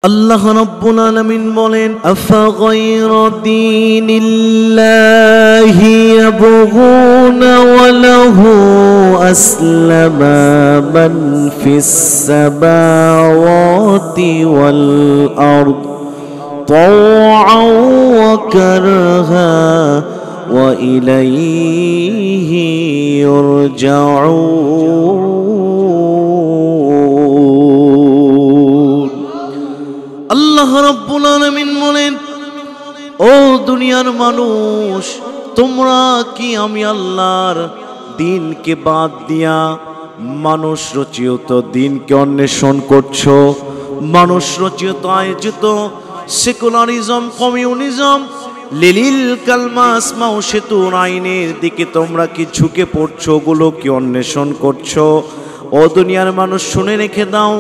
আল্লাহ রাব্বুল আলামিন বলেন আফাগায়রা দীনিল্লাহি ইয়াবগুনা ওয়া লাহু আসলামা মান ফিস সামাওয়াতি ওয়াল আরদ তাওআন ওয়া কারহা ওয়া ইলাইহি ইরজাউন। আল্লাহ রাব্বুল আলামিন বলেন, ও দুনিয়ার মানুষ, তোমরা কি আমি আল্লাহর দ্বীনকে বাদ দিয়া মানুষ রচিত দ্বীনকে অন্বেষণ করছো? মানুষ রচিত আয়োজিত সেকুলারিজম, কমিউনিজম, লিলিল কালমা আসমাউ সেতুর আইনের দিকে তোমরা কি ঝুঁকে পড়ছো? ওগুলো কি অন্বেষণ করছো? ও দুনিয়ার মানুষ, শুনে রেখে দাও,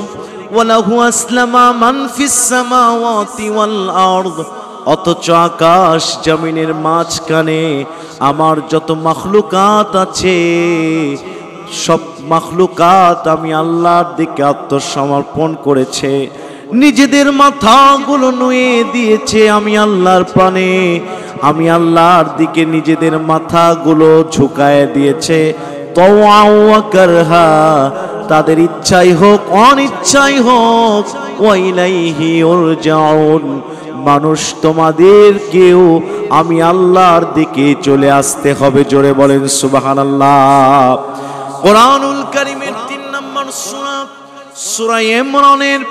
ওয়ালাহু আসলামা মান ফিস সামাওয়াতি ওয়াল আরদ, অথচ আকাশ জমিনের মাঝখানে আমার যত মাখলুকাত আছে, সব মাখলুকাত আমি আল্লাহর দিকে আত্মসমর্পণ করেছে, নিজেদের মাথাগুলো নুয়ে দিয়েছে আমি আল্লাহর পানে, আমি আল্লাহর দিকে নিজেদের মাথাগুলো ঝুঁকায় দিয়েছে। তাওআন ওয়া কারহা, তাদের ইচ্ছাই হোক অনিচ্ছাই হোক, ওয়া ইলাইহি ইরজাউন, মানুষ তোমাদেরকেও আমি আল্লাহর দিকে চলে আসতে হবে। জোরে বলেন সুবহানাল্লাহ। কোরআনুল কারীমের 3 নম্বর সূরা, সূরা ইমরানের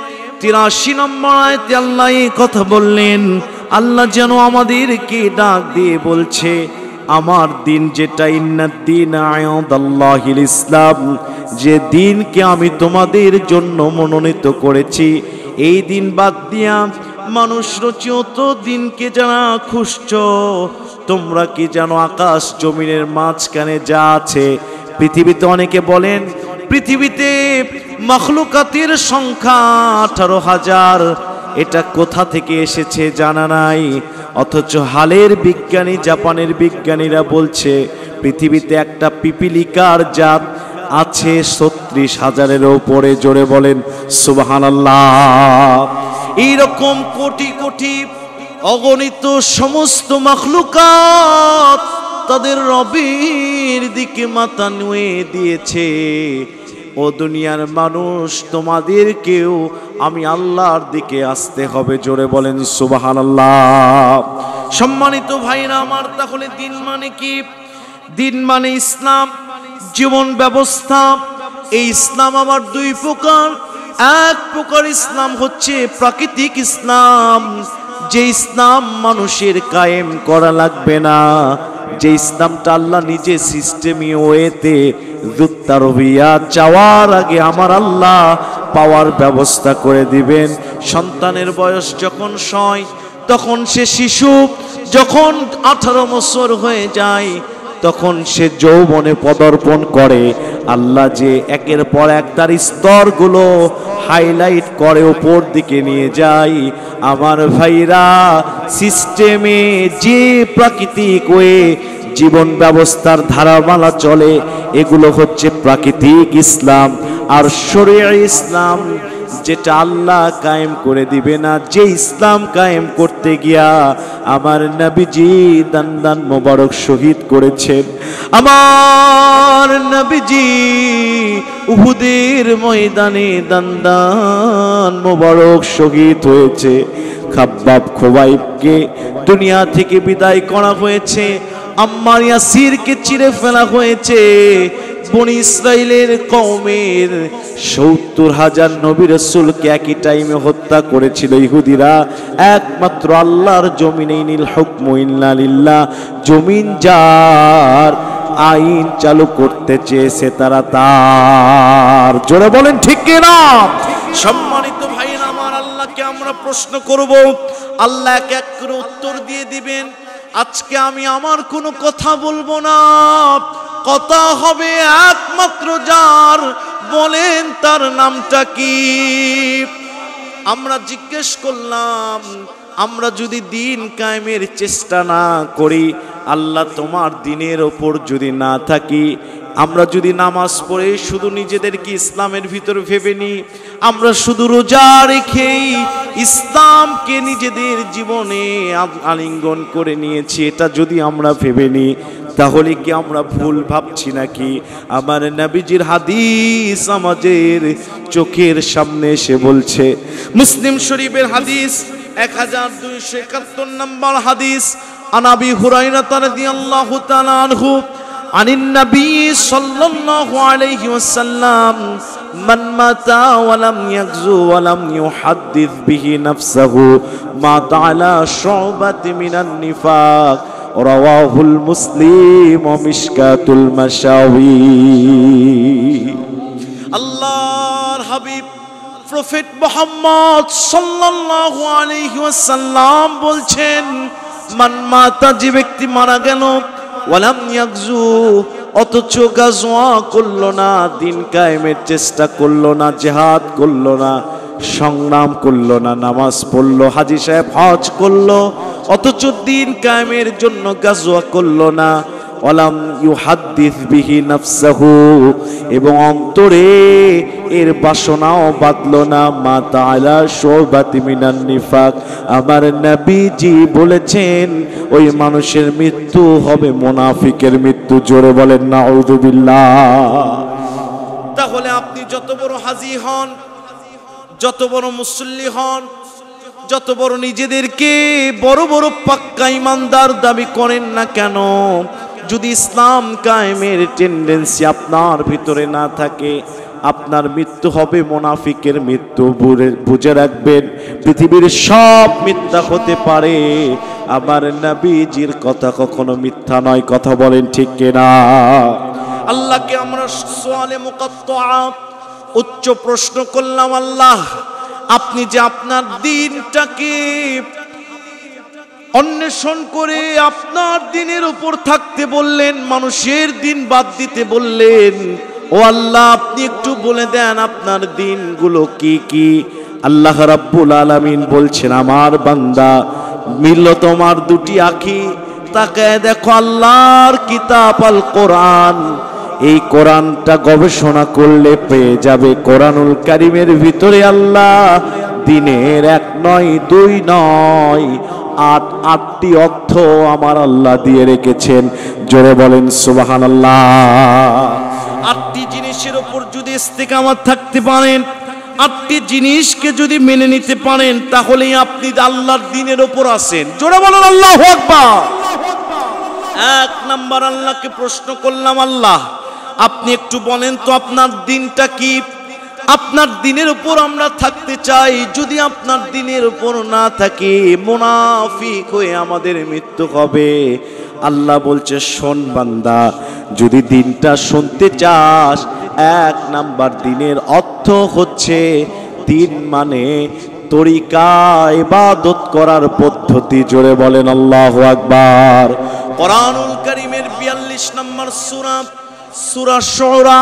83 নম্বর আয়াতে আল্লাহ এই কথা বললেন। আল্লাহ যেন আমাদেরকে ডাক দিয়ে বলছে, আমার দিন যেটা, ইন্নাদ-দীন ইনদাল্লাহিল ইসলাম, যে দিনকে আমি তোমাদের জন্য মনোনীত করেছি, এই দিন বাদ দিয়া মানুষ রচিত দিনকে যারা খুঁজছো, তোমরা কি জানো আকাশ জমিনের মাঝখানে যা আছে, পৃথিবীতে অনেকে বলেন পৃথিবীতে মাখলুকাতের সংখ্যা 18,000, এটা কোথা থেকে এসেছে জানা নাই, অথচ হালের বিজ্ঞানী, জাপানের বিজ্ঞানীরা বলছে পৃথিবীতে একটা পিপিলিকার জাত আছে 36,000-এর উপরে। জোরে বলেন সুবহানাল্লাহ। এইরকম কোটি কোটি অগণিত সমস্ত মাখলুকাত তাদের রবের দিকে মাথা নুয়ে দিয়েছে। ও দুনিয়ার মানুষ, তোমাদেরকেও আমি আল্লাহর দিকে আসতে হবে। জোরে বলেন সুবহানাল্লাহ। সম্মানিত ভাইরা আমার, তাহলে দিন মানে কি? দিন মানে ইসলাম, জীবন ব্যবস্থা। এই ইসলাম আবার 2 প্রকার। এক প্রকার ইসলাম হচ্ছে প্রাকৃতিক ইসলাম, যে ইসলাম মানুষের কায়েম করা লাগবে না, যে ইসলামটা আল্লাহ নিজে সিস্টেমি ওয়েতে যুক্তারবিয়া চাওয়ার আগে আমার আল্লাহ পাওয়ার ব্যবস্থা করে দিবেন। সন্তানের বয়স যখন 6, তখন সে শিশু, যখন 18 বছর হয়ে যায় তখন সে যৌবনে পদার্পণ করে। আল্লাহ যে একের পর এক তার স্তরগুলো হাইলাইট করে উপর দিকে নিয়ে যায়। আমার ভাইরা, সিস্টেমে যে প্রাকৃতিক ওয়ে জীবন ব্যবস্থার ধারামালা চলে, এগুলো হচ্ছে প্রাকৃতিক ইসলাম। আর শরীয়ত ইসলাম, যেটা আল্লাহ কায়েম করে দিবে না, যে ইসলাম কায়েম করতে গিয়া আমার নবীজি দান মোবারক শহীদ করেছেন। আমার নবীজি উহুদের ময়দানে দান মোবারক শহীদ হয়েছে। খাব্বাব খোবাইবকে দুনিয়া থেকে বিদায় করা হয়েছে। আম্মার ইয়াসিরকে চিরে ফেলা হয়েছে। বনি ইসরাইলের কওমের 70,000 নবী রাসূলকে একই টাইমে হত্যা করেছিল ইহুদিরা। একমাত্র আল্লাহর জমিনে নিল হুকমু ইল্লা লিল্লাহ, জমিন যার আইন চালু করতে চেয়েছে তারা তার। জোরে বলেন ঠিক কি না? সম্মানিত ভাইরা আমার, আল্লাহকে আমরা প্রশ্ন করব, আল্লাহ এক এক করে উত্তর দিয়ে দিবেন। আজকে আমি আমার কোনো কথা বলবো না, কথা হবে একমাত্র যার, বলেন তার নামটা কি? আমরা জিজ্ঞেস করলাম, আমরা যদি দিন কায়েমের চেষ্টা না করি, আল্লাহ তোমার দিনের ওপর যদি না থাকি, আমরা যদি নামাজ পড়ে শুধু নিজেদেরকে ইসলামের ভিতরে ভেবে নিই, আমরা শুধু রোজা রেখেই ইসলামকে নিজেদের জীবনে আলিঙ্গন করে নিয়েছি, এটা যদি আমরা ভেবে নিই, তাহলে কি আমরা ভুল ভাবছি নাকি? আমার নবীজির হাদিস আমাদের চোখের সামনে এসে বলছে। মুসলিম শরীফের হাদিস 1271 নম্বর হাদিস, আনাবি হুরায়রা রাদিয়াল্লাহু তাআলা আনহু আনিন নবী সাল্লাল্লাহু আলাইহি ওয়াসাল্লাম মান মাতা ওয়া লাম ইয়াগজু ওয়া লাম ইউহাদ্দিস বিহি নাফসাহু মা তাআলা শুবাতি মিনান নিফাক রাওয়াহুল মুসলিম ওয়া মিশকাতুল মাশাওয়ি। আল্লাহর হাবিব প্রফেট মুহাম্মদ সাল্লাল্লাহু আলাইহি ওয়াসাল্লাম বলছেন, মান মাতা, যে ব্যক্তি মারা গেল, ওয়ালাম ইয়াগজু, অথচ গাজওয়া করলো না, দিন কায়েমের চেষ্টা করলো না, জিহাদ করলো না, সংগ্রাম করলো না, নামাজ পড়লো, হাজী সাহেব হজ করলো, অথচ দিন কায়েমের জন্য গাজওয়া করলো না, ওয়ালাম ইউহাদ্দিস বিহি নাফসাহু, এবং অন্তরে এর বাসনাও বাঁধলো না, মা তাআলা শুবাতি মিনান নিফাক, আমার নবীজি বলেছেন ওই মানুষের মৃত্যু হবে মুনাফিকের মৃত্যু। জোরে বলেন নাউযুবিল্লাহ। তাহলে আপনি যত বড় হাজী হন, যত বড় মুসল্লি হন, যত বড় নিজেদেরকে বড় বড় পাক্কা ইমানদার দাবি করেন না কেন, যদি ইসলাম কায়েমের টেন্ডেন্সি আপনার ভিতরে না থাকে, আপনার মৃত্যু হবে মুনাফিকের মৃত্যু। বুঝে রাখবেন, পৃথিবীর সব মিথ্যা হতে পারে, আমার নবীজির কথা কখনো মিথ্যা নয়। কথা বলেন ঠিক কিনা? আল্লাহকে আমরা সুআলে মুকাত্তাআ উচ্চ প্রশ্ন করলাম, আল্লাহ আপনি যে আপনার দিনটাকে অন্বেষণ করে আপনার দিনের উপর থাকতে বললেন, মানুষের দিন বাদ দিতে বললেন, ও আল্লাহ আপনি একটু বলে দেন আপনার দিনগুলো কি কি। আল্লাহ রাব্বুল আলামিন বলছেন, আমার বান্দা মিলল তোমার দুটি আঁখি, তাকায় দেখো আল্লাহর কিতাব আল কোরআন। এই কোরআনটা গবেষণা করলে পেয়ে যাবে কোরআনুল কারীমের ভিতরে আল্লাহ দিনের 1 নয় 2 নয় 8টি অর্থ আমার আল্লাহ দিয়ে রেখেছেন। জোরে বলেন সুবহানাল্লাহ। 8টি জিনিসের উপর যদি ইস্তেকামত থাকতে পারেন, 8টি জিনিসকে যদি মেনে নিতে পারেন, তাহলেই আপনি আল্লাহর দ্বীনের উপর আছেন। জোরে বলেন আল্লাহু আকবার। 1 নাম্বার আল্লাহকে প্রশ্ন করলাম, আল্লাহ আপনি একটু বলেন তো আপনার দিনটা কি? আপনার দিনের উপর আমরা থাকতে চাই, যদি আপনার দিনের উপর না থাকি মুনাফিক হয়ে আমাদের মৃত্যু হবে। আল্লাহ বলছে, শোন বান্দা, যদি দিনটা শুনতে চাস, 1 নাম্বার দিনের অর্থ হচ্ছে, দিন মানে তরিকা, ইবাদত করার পদ্ধতি। জোরে বলেন আল্লাহু আকবার। কোরআনুল কারীমের 42 নম্বর সূরা, সূরা শুরা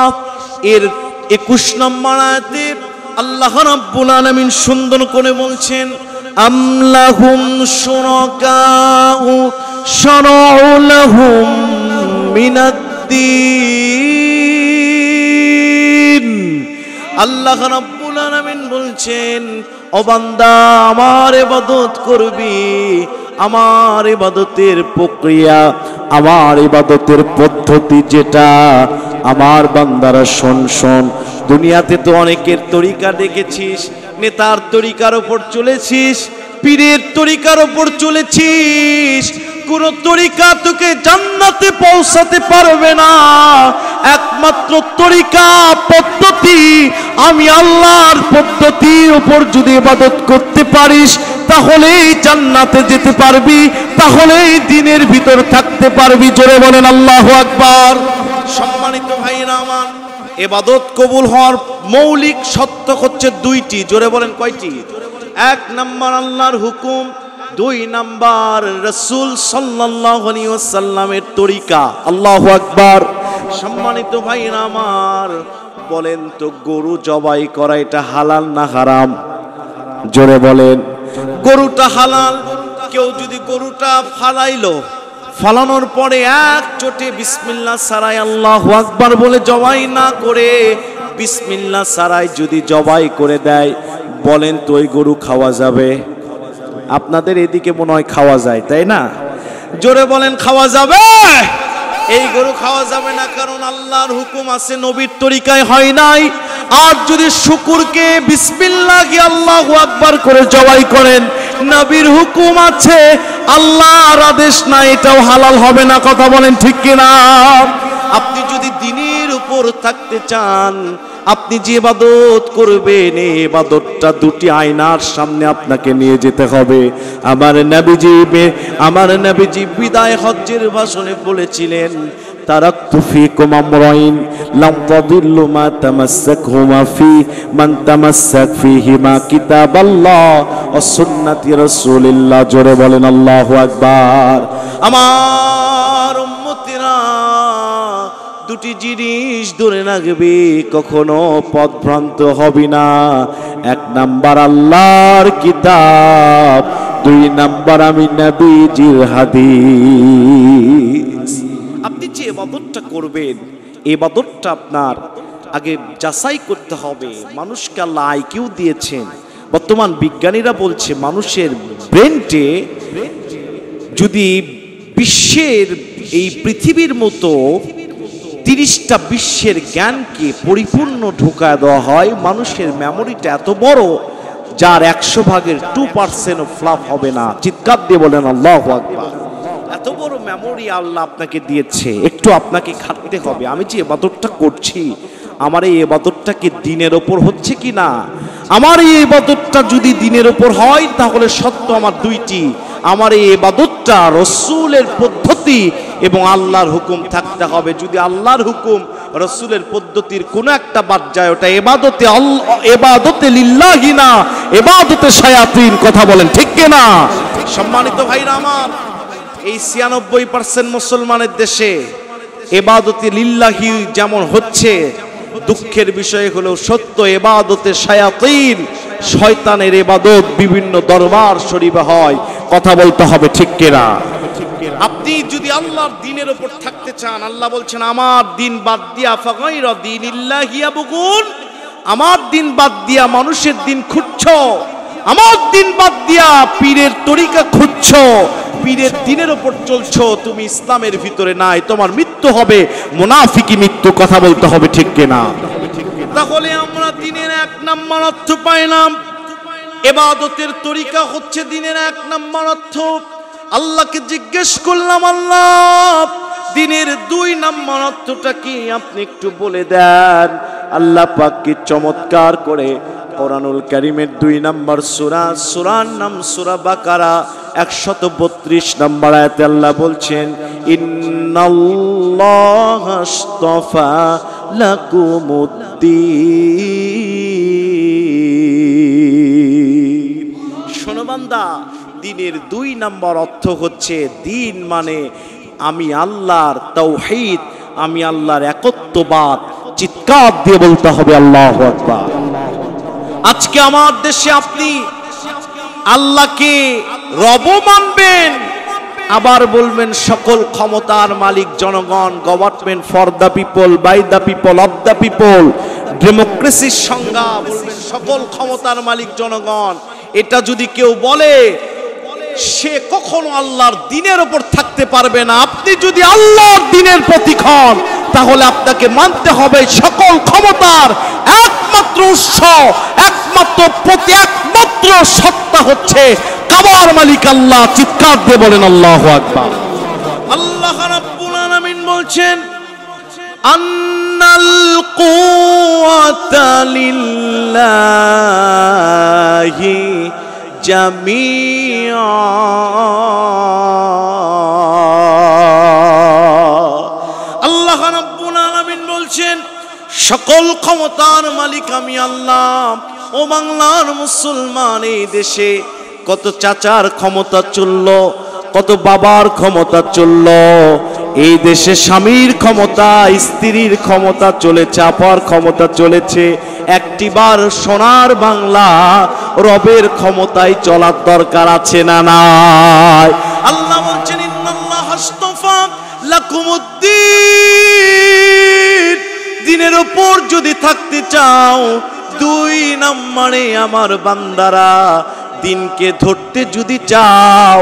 এর 21 নম্বর আয়াতে আল্লাহ রাব্বুল আলামিন সুন্দর করে বলছেন, আম লাহুম শুরাকাউ শারাউ লাহুম মিনাদ-দীন। আল্লাহ রাব্বুল আলামিন বলছেন, ও বান্দা আমার ইবাদত করবি, আমার ইবাদতের প্রক্রিয়া, আমার ইবাদতের পদ্ধতি যেটা, আমার বান্দারা শোন শোন। দুনিয়াতে তো অনেকের তরিকা দেখেছিস, নেতার তরিকার উপর চলেছিস, পীরের তরিকার উপর চলেছিস, কোন তরিকা তোকে জান্নাতে পৌঁছাতে পারবে না। একমাত্র তরিকা, পদ্ধতি, আমি আল্লাহর পদ্ধতির উপর যদি ইবাদত করতে পারিস, তাহলেই জান্নাতে যেতে পারবি, তাহলেই দ্বীনের ভিতর থাকতে পারবি। জোরে বলেন আল্লাহু আকবার। সম্মানিত ভাইরা আমার, ইবাদত কবুল হওয়ার মৌলিক শর্ত হচ্ছে 2টি। জোরে বলেন কয়টি? 1 নাম্বার আল্লাহর হুকুম, 2 নাম্বার রাসূল সাল্লাল্লাহু আলাইহি ওয়াসাল্লামের তরিকা। আল্লাহু আকবার। সম্মানিত ভাইরা আমার, বলেন তো গরু জবাই করা এটা হালাল না হারাম? জোরে বলেন। গরুটা হালাল। কেউ যদি গরুটা ফালানোর পরে এক চোটে বিসমিল্লাহ ছাড়াই আল্লাহু আকবার বলে জবাই না করে বিসমিল্লাহ ছাড়াই যদি জবাই করে দেয়, বলেন তো ওই গরু খাওয়া যাবে? আপনাদের এদিকে মনে হয় খাওয়া যায়, তাই না? জোরে বলেন, খাওয়া যাবে? এই গরু খাওয়া যাবে না, কারণ আল্লাহর হুকুম আছে, নবীর তরিকায় হয় নাই। আর যদি শুকুরকে বিসমিল্লাহি আল্লাহু আকবার করে জবাই করেন, নবীর হুকুম আছে, আল্লাহর আদেশ না, এটাও হালাল হবে না। কথা বলেন ঠিক কিনা? আপনি যদি দ্বীনের উপর থাকতে চান, আপনি যে ইবাদত করবেন এই ইবাদতটা দুটি আয়নার সামনে আপনাকে নিয়ে যেতে হবে। আমার নবীজি বিদায় হজ্জের ভাষণে বলেছিলেন, তারাকতু ফীকুম আমরাইন লাম তাদিল্লু মা তামাসসাকহুমা ফি মান তামাসসাক ফীহিমা কিতাবাল্লাহ ওয়া সুন্নাতি রাসূলিল্লাহ। জোরে বলেন আল্লাহু আকবার। আমার উম্মতিরা দুটি জিনিস ধরে রাখবে, কখনো পথভ্রান্ত হবি না। এক নাম্বার আল্লাহর কিতাব, দুই নাম্বার আমি নবীজির হাদিস। আপনি যে ইবাদতটা করবেন, ইবাদতটা আপনার আগে যাচাই করতে হবে। মানুষকে আল্লাহ আইকিউ দিয়েছেন। বর্তমান বিজ্ঞানীরা বলছে মানুষের ব্রেনটে যদি বিশ্বের এই পৃথিবীর মতো 30টা বিশ্বের জ্ঞানকে পরিপূর্ণ ঢোকায় দেওয়া হয়, মানুষের মেমোরিটা এত বড় যার 100 ভাগের 2% ফ্লাপ হবে না। চিৎকার দিয়ে বলেন আল্লাহু আকবার। এত বড় মেমোরি আল্লাহ আপনাকে দিয়েছে, একটু আপনাকে খাটতে হবে। আমি যে ইবাদতটা করছি, আমার এই ইবাদতটা কি দ্বীনের ওপর হচ্ছে কি না? আমার এই ইবাদতটা যদি দ্বীনের ওপর হয়, তাহলে সত্য আমার দুইটি, আমার এই ইবাদতটা রাসূলের পদ্ধতি এবং আল্লাহর হুকুম থাকতে হবে। যদি আল্লাহর হুকুম রাসূলের পদ্ধতির কোনো একটা বাদ যায়, ওটা ইবাদতে ইবাদতে লিল্লাহি না, ইবাদতে শায়াতিন। কথা বলেন ঠিক কি না? সম্মানিত ভাইরা আমার, এই 96% মুসলমানের দেশে ইবাদতে লিল্লাহি যেমন হচ্ছে, দুঃখের বিষয় হলো সত্য ইবাদতে শায়াতিন, শয়তানের ইবাদত বিভিন্ন দরবার শরীফে হয়। কথা বলতে হবে ঠিক কিনা? আপনি যদি আল্লাহর দ্বীনের উপর থাকতে চান, আল্লাহ বলছেন আমার দ্বীন বাদ দিয়া ফাগাইরা দীনিল্লাহি ইয়াবগুন, আমার দ্বীন বাদ দিয়া মানুষের দ্বীন খুঁজছো, আমার দ্বীন বাদ দিয়া পীরের তরিকা খুঁজছো, পীরের দ্বীনের উপর চলছো, তুমি ইসলামের ভিতরে নাই, তোমার মৃত্যু হবে মুনাফিকি মৃত্যু। কথা বলতে হবে ঠিক কিনা? তাহলে আমরা দ্বীনের 1 নাম্বার অর্থ পাইলাম, ইবাদতের তরিকা হচ্ছে দ্বীনের 1 নাম্বার অর্থ। আল্লাহকে জিজ্ঞেস করলাম, আল্লাহ দ্বীনের 2 নাম্বার অর্থটা কি, আপনি একটু বলে দেন। আল্লাহ পাক কি চমৎকার করে কোরআনুল কারীমের 2 নাম্বার সূরার নাম সূরা বাকারা 132 নম্বর আয়াতে আল্লাহ বলছেন, ইন্নাল্লাহা আশতাফা লাকুমুদ্দীন। শোনো বান্দা, দ্বীনের 2 নাম্বার অর্থ হচ্ছে, দ্বীন মানে আমি আল্লাহর তাওহীদ, আমি আল্লাহর একত্ববাদ। চিৎকার দিয়ে বলতে হবে আল্লাহু আকবার। আজকে আমার দেশে আপনি আল্লাহকে রব মানবেন, আবার বলবেন সকল ক্ষমতার মালিক জনগণ, government for the people, by the people, of the people, ডেমোক্রেসির সংজ্ঞা, বলবেন সকল ক্ষমতার মালিক জনগণ। এটা যদি কেউ বলে, সে কখনো আল্লাহর দ্বীনের উপর থাকতে পারবে না। আপনি যদি আল্লাহর দ্বীনের প্রতীক হন, তাহলে আপনাকে মানতে হবে সকল ক্ষমতার একমাত্র উৎস, একমাত্র একমাত্র সত্তা হচ্ছে কাবার মালিক আল্লাহ। চিৎকার দিয়ে বলেন আল্লাহু আকবার। আল্লাহ রাব্বুল আলামিন বলছেন, আন্নাল কুওয়াতা লিল্লাহি জামিআ। আল্লাহ রাব্বুল আলামিন বলছেন, সকল ক্ষমতার মালিক আমি আল্লাহ। ও বাংলার মুসলমান, এই দেশে কত চাচার ক্ষমতা চলল, কত বাবার ক্ষমতা চলল, এই দেশে স্বামীর ক্ষমতা, স্ত্রীর ক্ষমতা চলেছে, আপার ক্ষমতা চলেছে। একটিবার সোনার বাংলা রবের ক্ষমতায় চলার দরকার আছে না নাই? আল্লাহ বলছেন, ইন্নাল্লাহা দিন, দিনের উপর যদি থাকতে চাও, 2 নম্বরে আমার বান্দারা দিনকে ধরতে যদি চাও,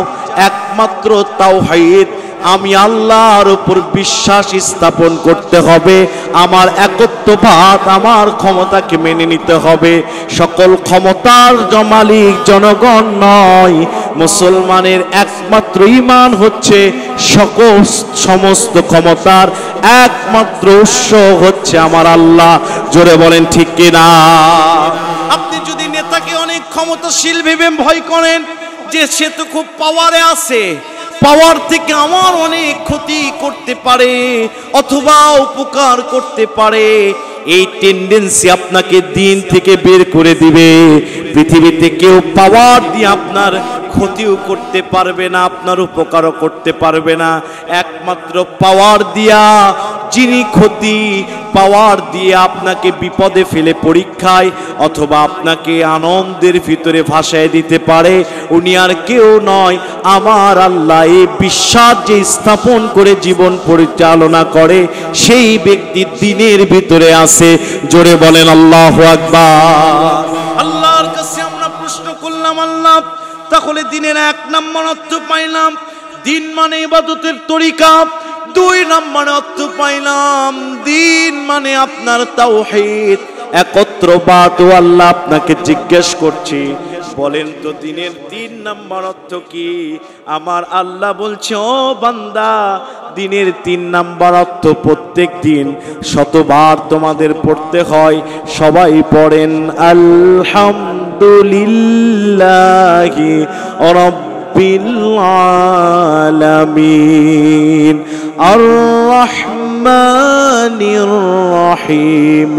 একমাত্র তাওহীদ, আমি আল্লাহর উপর বিশ্বাস স্থাপন করতে হবে। আমার একত্ববাদ, আমার ক্ষমতাকে মেনে নিতে হবে। সকল ক্ষমতার মালিক জনগণ নয়, মুসলমানের একমাত্র ঈমান হচ্ছে সমস্ত ক্ষমতার একমাত্র উৎস হচ্ছে আমার আল্লাহ। জোরে বলেন ঠিক কিনা? আপনি যদি নেতাকে অনেক ক্ষমতাশীল ভেবে ভয় করেন যে সে তো খুব পাওয়ারে আছে, পাওয়ার থেকে আমার অনেক ক্ষতি করতে পারে অথবা উপকার করতে পারে, এই টেন্ডেন্সি আপনাকে দিন থেকে বের করে দিবে। পৃথিবীতে কেউ পাওয়ার দিয়ে আপনার ক্ষতিও করতে পারবে না, আপনার উপকারও করতে পারবে না। একমাত্র পাওয়ার দিয়া যিনি ক্ষতি, পাওয়ার দিয়ে আপনাকে বিপদে ফেলে পরীক্ষায় অথবা আপনাকে আনন্দের ভিতরে ভাসায় দিতে পারে, উনি আর কেউ নয়, আমার আল্লাহ। এই বিশ্বাস যে স্থাপন করে জীবন পরিচালনা করে, সেই ব্যক্তি দিনের ভিতরে আছে। জোরে বলেন আল্লাহু আকবার। আল্লাহর কাছে আমরা প্রশ্ন করলাম, আল্লাহ তাহলে দিনের 1 নম্বর অর্থ পাইলাম, দিন মানে ইবাদতের তরিকা। 2 নম্বর অর্থ পাইলাম, দিন মানে আপনার তাওহীদ, একত্রবাদ। ও আল্লাহ, আপনাকে জিজ্ঞেস করছি, বলেন তো দিনের 3 নম্বর অর্থ কি? আমার আল্লাহ বলছে, ও বান্দা, দিনের 3 নম্বর অর্থ প্রত্যেক দিন শতবার তোমাদের পড়তে হয়। সবাই পড়েন আলহামদুলিল্লাহি রাব্বিল আলামিন আর রহমানির রহিম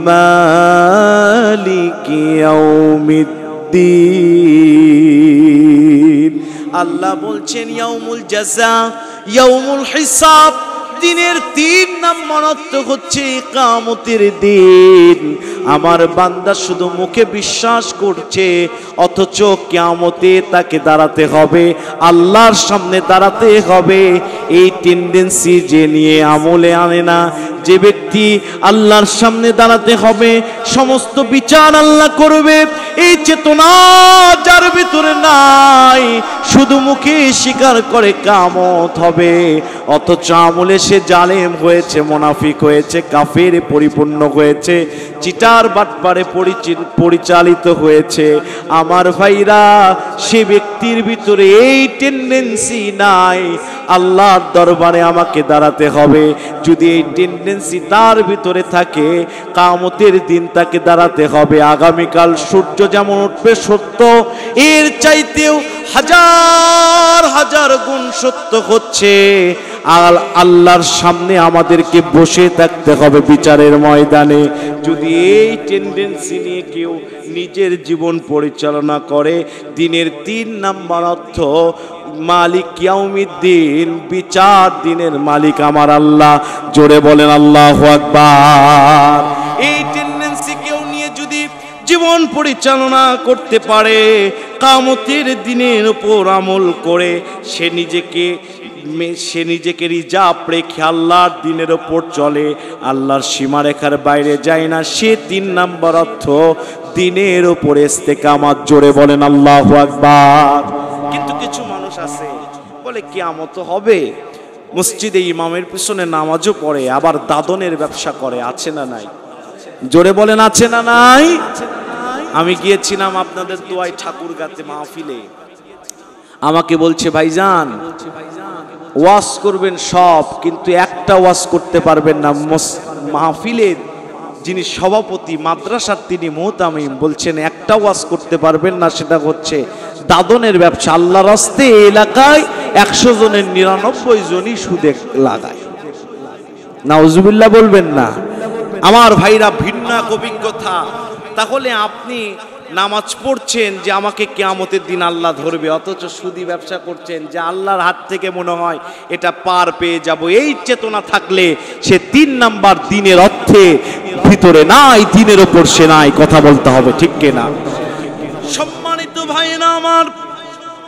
মালিকি ইয়াউমিদ্দিন। আল্লাহ বলছেন ইয়াউমুল জাযা, ইয়াউমুল হিসাব। দিনের 3 নম্বর অর্থ হচ্ছে কিয়ামতের দিন। আমার বান্দা শুধু মুখে বিশ্বাস করছে, অথচ কিয়ামতে তাকে দাঁড়াতে হবে, আল্লাহর সামনে দাঁড়াতে হবে। এই টেন্ডেন্সি যে নিয়ে আমলে আনে না, যে ব্যক্তি আল্লাহর সামনে দাঁড়াতে হবে, সমস্ত বিচার আল্লাহ করবে, এই চেতনা যার ভিতরে নাই, শুধু মুখে স্বীকার করে কিয়ামত হবে, অথচ আমলে সে জালেম হয়েছে, মুনাফিক হয়েছে, কাফেরে পরিপূর্ণ হয়েছে, চিটার বাটপারে পরিচালিত হয়েছে। আমার ভাইরা, সে ব্যক্তির ভিতরে এই টেন্ডেন্সি নাই, আল্লাহর দরবারে আমাকে দাঁড়াতে হবে। যদি এই টেন্ডেন্সি তার ভিতরে থাকে, কিয়ামতের দিন তাকে দাঁড়াতে হবে। আগামীকাল সূর্য যেমন উঠবে সত্য, এর চাইতেও হাজার হাজার গুণ সত্য হচ্ছে। আল্লাহর সামনে আমাদেরকে বসে থাকতে হবে বিচারের ময়দানে। যদি এই টেন্ডেন্সি নিয়ে কেউ নিজের জীবন পরিচালনা করে, দিনের 3 নম্বর অর্থ মালিক ইয়াউমিদ্দিন, বিচার দিনের মালিক আমার আল্লাহ। জোরে বলেন আল্লাহু আকবার। এই টেন্ডেন্সি কেউ নিয়ে যদি জীবন পরিচালনা করতে পারে, কিয়ামতের দিনের উপর আমল করে সে নিজেকে রিজার্ভ রেখে আল্লাহর দিনের ওপর চলে, আল্লাহর সীমারেখার বাইরে যায় না, সে 3 নম্বর অর্থ দিনের ওপর ইস্তেকামত। জোরে বলেন আল্লাহু আকবার। কিন্তু কিছু মানুষ আছে বলে কিয়ামত হবে, মসজিদে ইমামের পিছনে নামাজও পড়ে, আবার দাদনের ব্যবসা করে। আছে না নাই? জোরে বলেন আছে না নাই? আমি গিয়েছিলাম আপনাদের দোয়ায় ঠাকুরগাঁতে মাহফিলে, আমাকে বলছে ভাইজান ওয়াজ করবেন সব, কিন্তু একটা ওয়াজ করতে পারবেন না। মাহফিলের যিনি সভাপতি, মাদ্রাসার তিনি মুহতামিম, বলছেন একটা ওয়াজ করতে পারবেন না, সেটা হচ্ছে দাদনের ব্যবসা। আল্লাহর রাস্তে এলাকায় 100 জনের 99 জনই সুদে লাগায়। নাউজুবিল্লাহ বলবেন না? আমার ভাইরা, ভিন্ন এক অভিজ্ঞতা। তাহলে আপনি নামাজ পড়ছেন যে আমাকে কিয়ামতের দিন আল্লাহ ধরবে, অথচ সুদি ব্যবসা করছেন যে আল্লাহর হাত থেকে মনে হয় এটা পার পেয়ে যাব। এই চেতনা থাকলে সে 3 নাম্বার দিনের অর্থে ভিতরে নাই, দিনের ওপর সে নাই। কথা বলতে হবে, ঠিক কিনা? সম্মানিত ভাইরা আমার,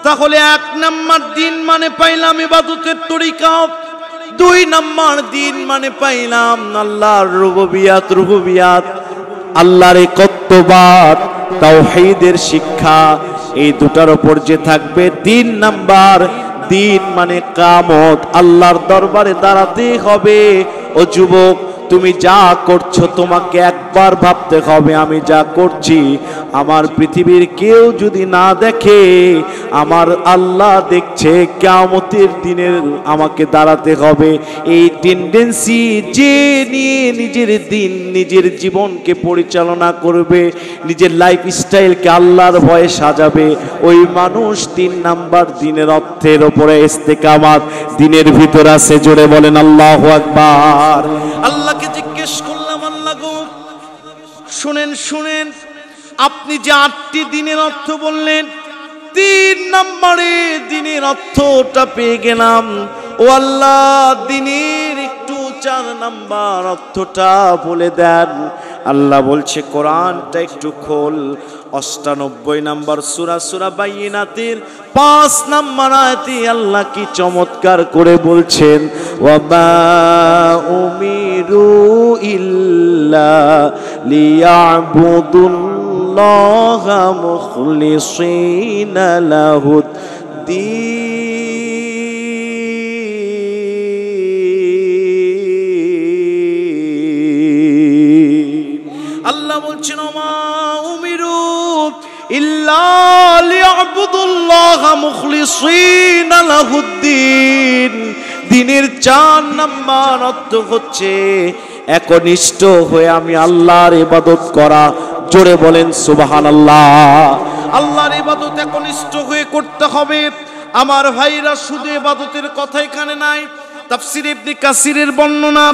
তাহলে 1 নাম্বার দিন মানে পাইলাম ইবাদতের তরিকা, দুই নাম্বার দিন মানে পাইলাম আল্লাহর রুবুবিয়াত, আল্লাহর একাত্মবাদ, তাওহীদের শিক্ষা। এই দুটার উপর যে থাকবে। তিন নাম্বার দিন মানে কিয়ামত, আল্লাহর দরবারে দাঁড়াতে হবে। ও যুবক, তুমি যা করছো তোমাকে একবার ভাবতে হবে, আমি যা করছি আমার পৃথিবীর কেউ যদি না দেখে, আমার আল্লাহ দেখছে। কিয়ামতের দিনে আমাকে দাঁড়াতে হবে। এই টেন্ডেন্সি যে নিয়ে নিজের জীবনকে পরিচালনা করবে, নিজের লাইফস্টাইলকে আল্লাহর ভয়ে সাজাবে, ওই মানুষ 3 নাম্বার দিনের অর্থের ওপরে ইস্তেকামাত দিনের ভিতর আছে। জোরে বলেন আল্লাহু আকবার। আল্লাহকে জিজ্ঞেস করলাম, আল্লাহ গো শুনেন, আপনি যে 8টি দিনের অর্থ বললেন, 3 নম্বরে দিনের অর্থটা পেয়ে গেলাম। ও আল্লাহ, দিনের একটু 4 নাম্বার অর্থটা বলে দেন। আল্লাহ বলছে, কোরআনটা একটু খোল। 98 নম্বর সূরা বাইয়িনাতের 5 নম্বর আয়াতে আল্লাহ কি চমৎকার করে বলছেন, ওয়ামা উমিরু ইল্লা লিয়াবুদুল্লাহা মুখলিসিনা লাহুদ্দীন। আল্লাহ বলছেন, ওমা উমিরু ইল্লা লিয়াবুদুল্লাহা মুখলিসিনা লাহুদ্দীন। দিনের 4 নাম্বার অর্থ হচ্ছে একনিষ্ঠ হয়ে আমি আল্লাহর ইবাদত করা। জোরে বলেন সুবহানাল্লাহ। আল্লাহর ইবাদত একনিষ্ঠ হয়ে করতে হবে। আমার ভাইরা, শুধু ইবাদতের কথা এখানে নাই। তাফসীর ইবনে কাসিরের বর্ণনা,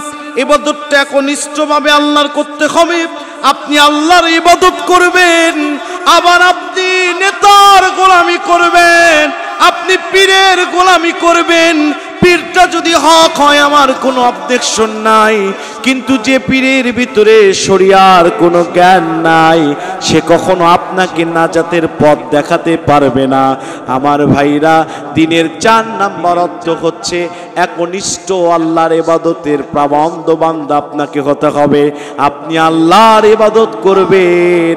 ইবাদতটা একনিষ্ঠভাবে আল্লাহর করতে হবে। আপনি আল্লাহর ইবাদত করবেন, আবার আপনি নেতার গোলামি করবেন, আপনি পীরের গোলামি করবেন। পীরটা যদি হক হয় আমার কোনো অবজেকশন নাই, কিন্তু যে পীরের ভিতরে শরিয়ার কোনো জ্ঞান নাই, সে কখনো আপনাকে নাজাতের পথ দেখাতে পারবে না। আমার ভাইরা, দিনের 4 নাম্বার অর্থ হচ্ছে একনিষ্ঠ আল্লাহর ইবাদতের প্রাবন্ধ বান্দা আপনাকে হতে হবে। আপনি আল্লাহর ইবাদত করবেন,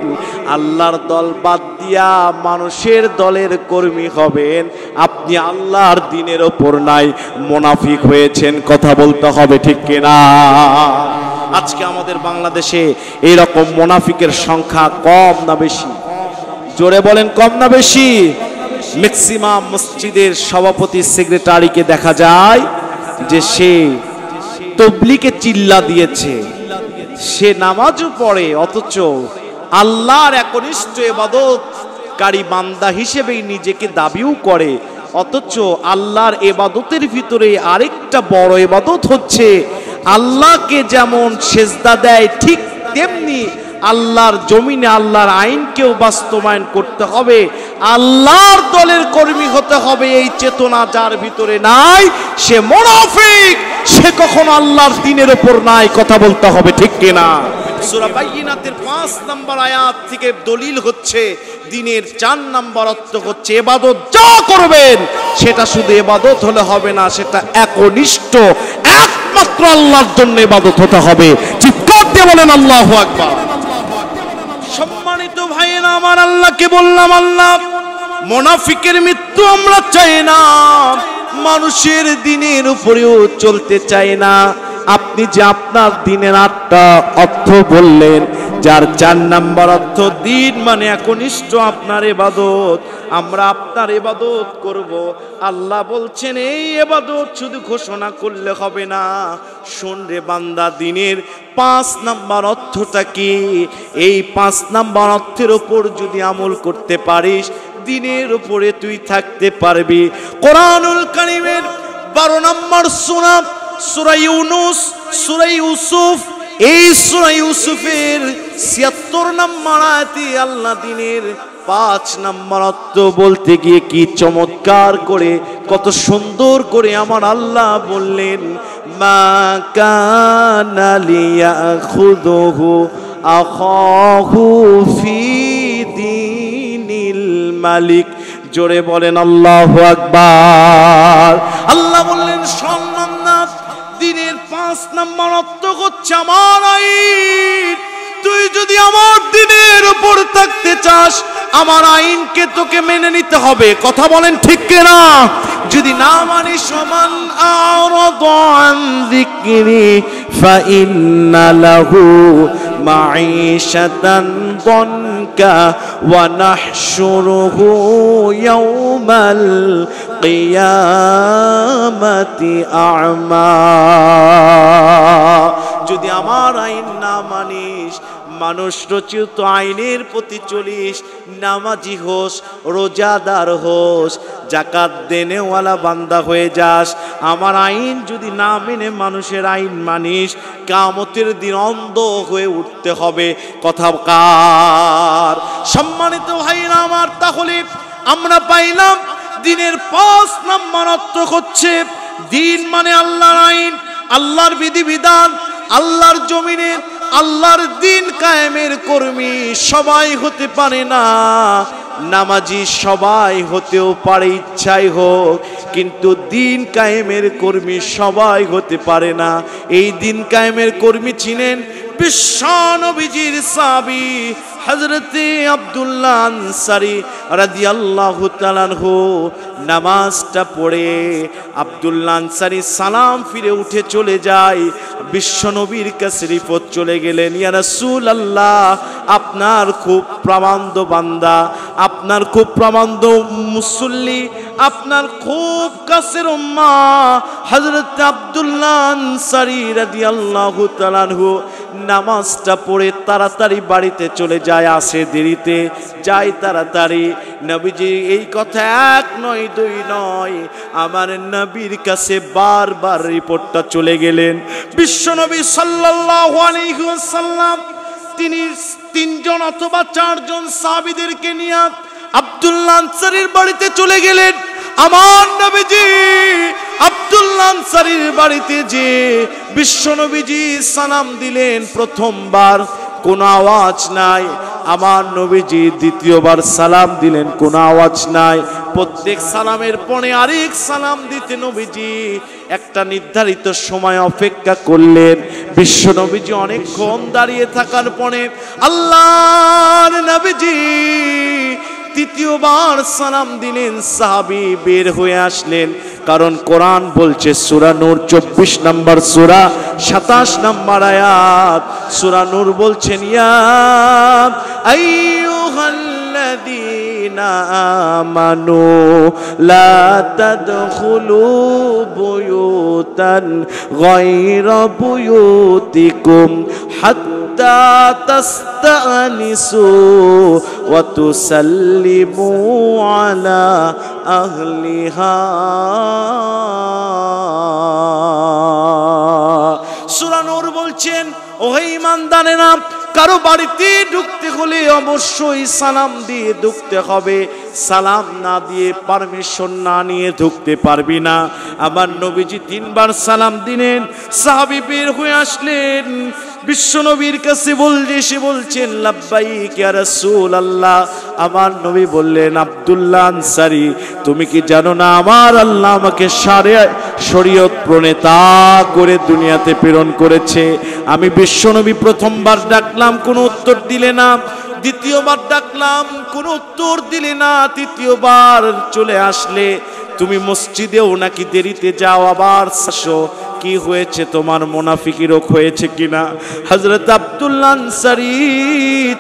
আল্লাহর দল বাদ দিয়া মানুষের দলের কর্মী হবেন। আপনি আল্লাহর দ্বীনের ওপর নাই, মুনাফিক হয়েছেন। কথা বলতে হবে, ঠিক কিনা? আজকে আমাদের বাংলাদেশে এইরকম মুনাফিকের সংখ্যা কম না বেশি? জোরে বলেন, কম না বেশি? ম্যাক্সিমাম মসজিদের সভাপতি সেক্রেটারিকে দেখা যায় যে সে তবলিগে চিল্লা দিয়েছে, সে নামাজও পড়ে, অথচ আল্লাহর একনিষ্ঠ ইবাদতকারী বান্দা হিসেবেই নিজেকে দাবিও করে। অথচ আল্লাহর ইবাদতের ভিতরে আরেকটা বড় ইবাদত হচ্ছে আল্লাহকে যেমন সেজদা দেয়, ঠিক তেমনি আল্লাহর জমিনে আল্লাহর আইনকেও বাস্তবায়ন করতে হবে, আল্লাহর দলের কর্মী হতে হবে। এই চেতনা যার ভিতরে নাই, সে মুনাফিক, সে কখনো আল্লাহর দ্বীনের উপর নাই। কথা বলতে হবে, ঠিক কিনা? সূরা বাইয়িনাতের 5 নম্বর আয়াত থেকে দলিল হচ্ছে দিনের 4 নম্বর অর্থ হচ্ছে ইবাদত যা করবেন সেটা শুধু ইবাদত হলে হবে না, সেটা একনিষ্ঠ একমাত্র আল্লাহর জন্য ইবাদত হতে হবে। চিৎকার দিয়ে বলেন আল্লাহু আকবার। সম্মানিত ভাইয়েরা আমার, আল্লাহকে বললাম, আল্লাহ মুনাফিকের মৃত্যু আমরা চাই না, মানুষের দ্বীনের উপরেও চলতে চাই না। আপনি যে আপনার দ্বীনের 8টা অর্থ বললেন, যার 4 নাম্বার অর্থ দ্বীন মানে একনিষ্ঠ আপনার ইবাদত, আমরা আপনার ইবাদত করব। আল্লাহ বলছেন এই ইবাদত শুধু ঘোষণা করলে হবে না। শোন রে বান্দা, দ্বীনের 5 নাম্বার অর্থটা কি? এই 5 নাম্বার অর্থের উপর যদি আমল করতে পারিস, দ্বীনের উপরে তুই থাকতে পারবি। কোরআনুল কারীমের 12 নম্বর সূরা, সূরা ইউনূস, সূরা ইউসুফ, এই সূরা ইউসুফের 76 নম্বর আয়াতে আল্লাহ দ্বীনের 5 নম্বর অর্থ বলতে গিয়ে কি চমৎকার করে, কত সুন্দর করে আমার আল্লাহ বললেন, মা কানা লিয়াখুযুহু আখাহু ফি দীনিল মালিক। জোরে বলেন আল্লাহু আকবার। আল্লাহ বললেন, সম্মাননা 5 নাম্বার অর্থ হচ্ছে আমার আইন। তুই যদি আমার দিনের উপর থাকতে চাস, আমার আইনকে তোকে মেনে নিতে হবে। কথা বলেন ঠিক কিনা? যদি না মানিস, মান আ'রাদা আন যিকরি ফাইন্না লাহু মাঈশাতান দনকা ওয়া নাহশুরুহু ইয়াওমাল কিয়ামাতি আ'মা। যদি আমার আইন না মানিস, মানুষ রচিত আইনের প্রতি চলিস, নামাজি হোস, রোজাদার হোস, যাকাত দেনেওয়ালা বান্দা হয়ে যাস, আমার আইন যদি না মেনে মানুষের আইন মানিস, কিয়ামতের দিন অন্ধ হয়ে উঠতে হবে। কথা কার? সম্মানিত ভাইরা আমার, তাহলে আমরা পাইলাম দিনের 5 নাম্বার অর্থ হচ্ছে দিন মানে আল্লাহর আইন, আল্লাহর বিধিবিধান, আল্লাহর জমিনে আল্লাহর দিন কায়েমের কর্মী সবাই হতে পারে না। নামাজি সবাই হতেও পারে ইচ্ছাই হোক, কিন্তু দিন কায়েমের কর্মী সবাই হতে পারে না। এই দিন কায়েমের কর্মী ছিলেন বিশ্ব নবীজির সাহাবী হযরতে আব্দুল্লাহ আনসারী রাদিয়াল্লাহু তাআলা আনহু। নামাজটা পড়ে আব্দুল্লাহ আনসারী সালাম ফিরে উঠে চলে যায়। বিশ্ব নবীর কাছে রিপোর্ট চলে গেলেন, ইয়া রাসূলুল্লাহ, আপনার খুব প্রামাণ্য বান্দা, আপনার খুব প্রামাণ্য মুসল্লি, আপনার খুব কাছের উম্মাহ হযরত আব্দুল্লাহ আনসারী রাদিয়াল্লাহু তাআলা আনহু নামাজটা পড়ে তাড়াতাড়ি বাড়িতে চলে যায়, আসে দেরিতে, যায় তাড়াতাড়ি। নবীজি এই কথা 1 নয় 2 নয়, আমার নবীর কাছে বারবার রিপোর্টটা চলে গেলেন। বিশ্বনবী সাল্লাল্লাহু আলাইহি ওয়াসাল্লাম তিনি 3 জন অথবা 4 জন সাহাবীদেরকে নিয়ে আব্দুল্লাহ আনসারীর বাড়িতে চলে গেলেন। আমার নবীজি আব্দুল্লাহ আনসারীর বাড়িতে যে বিশ্বনবীজি সালাম দিলেন প্রথমবার, কোনো আওয়াজ নাই। আমার নবীজি দ্বিতীয়বার সালাম দিলেন, কোনো আওয়াজ নাই। প্রত্যেক সালামের পরে আরেক সালাম দিতে নবীজি একটা নির্ধারিত সময় অপেক্ষা করলেন। বিশ্ব নবীজি অনেকক্ষণ দাঁড়িয়ে থাকার পরে আল্লাহর নবীজি তৃতীয়বার সালাম দিলেন। সাহাবী বের হয়ে আসলেন, কারণ কোরআন বলছে সূরা নূর 24 নম্বর সূরা 27 নম্বর আয়াত, সূরা নূর বলছেন, ইয়া আইয়ুহাল্লাযীনা আমানু লা তাদখুলু বুয়ুতান গায়রা বুয়ুতিকুম হাত্তা তাস্তানিসু ওয়া তুসাল্লিমু আলা আহলিহা। সূরা নূর বলছেন, ওহে ঈমানদারেরা, কারো বাড়িতে ঢুকতে হলে অবশ্যই সালাম দিয়ে ঢুকতে হবে। সালাম না দিয়ে, পারমিশন না নিয়ে ঢুকতে পারবি না। আমার নবীজি 3 বার সালাম দিলেন। সাহাবী বের হয়ে আসলেন, বিশ্ব নবীর কাছে বলছেন, লাব্বাইক ইয়া রাসূলুল্লাহ। আমার নবী বললেন, আব্দুল্লাহ আনসারী, তুমি কি জানো না আমার আল্লাহ আমাকে শরীয়ত প্রণেতা করে দুনিয়াতে প্রেরণ করেছে? আমি বিশ্ব নবী প্রথমবার ডাকলাম, কোনো উত্তর দিলে না। দ্বিতীয়বার ডাকলাম, কোনো উত্তর দিলে না। তৃতীয়বার চলে আসলে, তুমি মসজিদেও নাকি দেরিতে যাও, আবার আসো, কি হয়েছে তোমার? মুনাফিকি রোগ হয়েছে কিনা? হযরত আব্দুল্লাহ আনসারী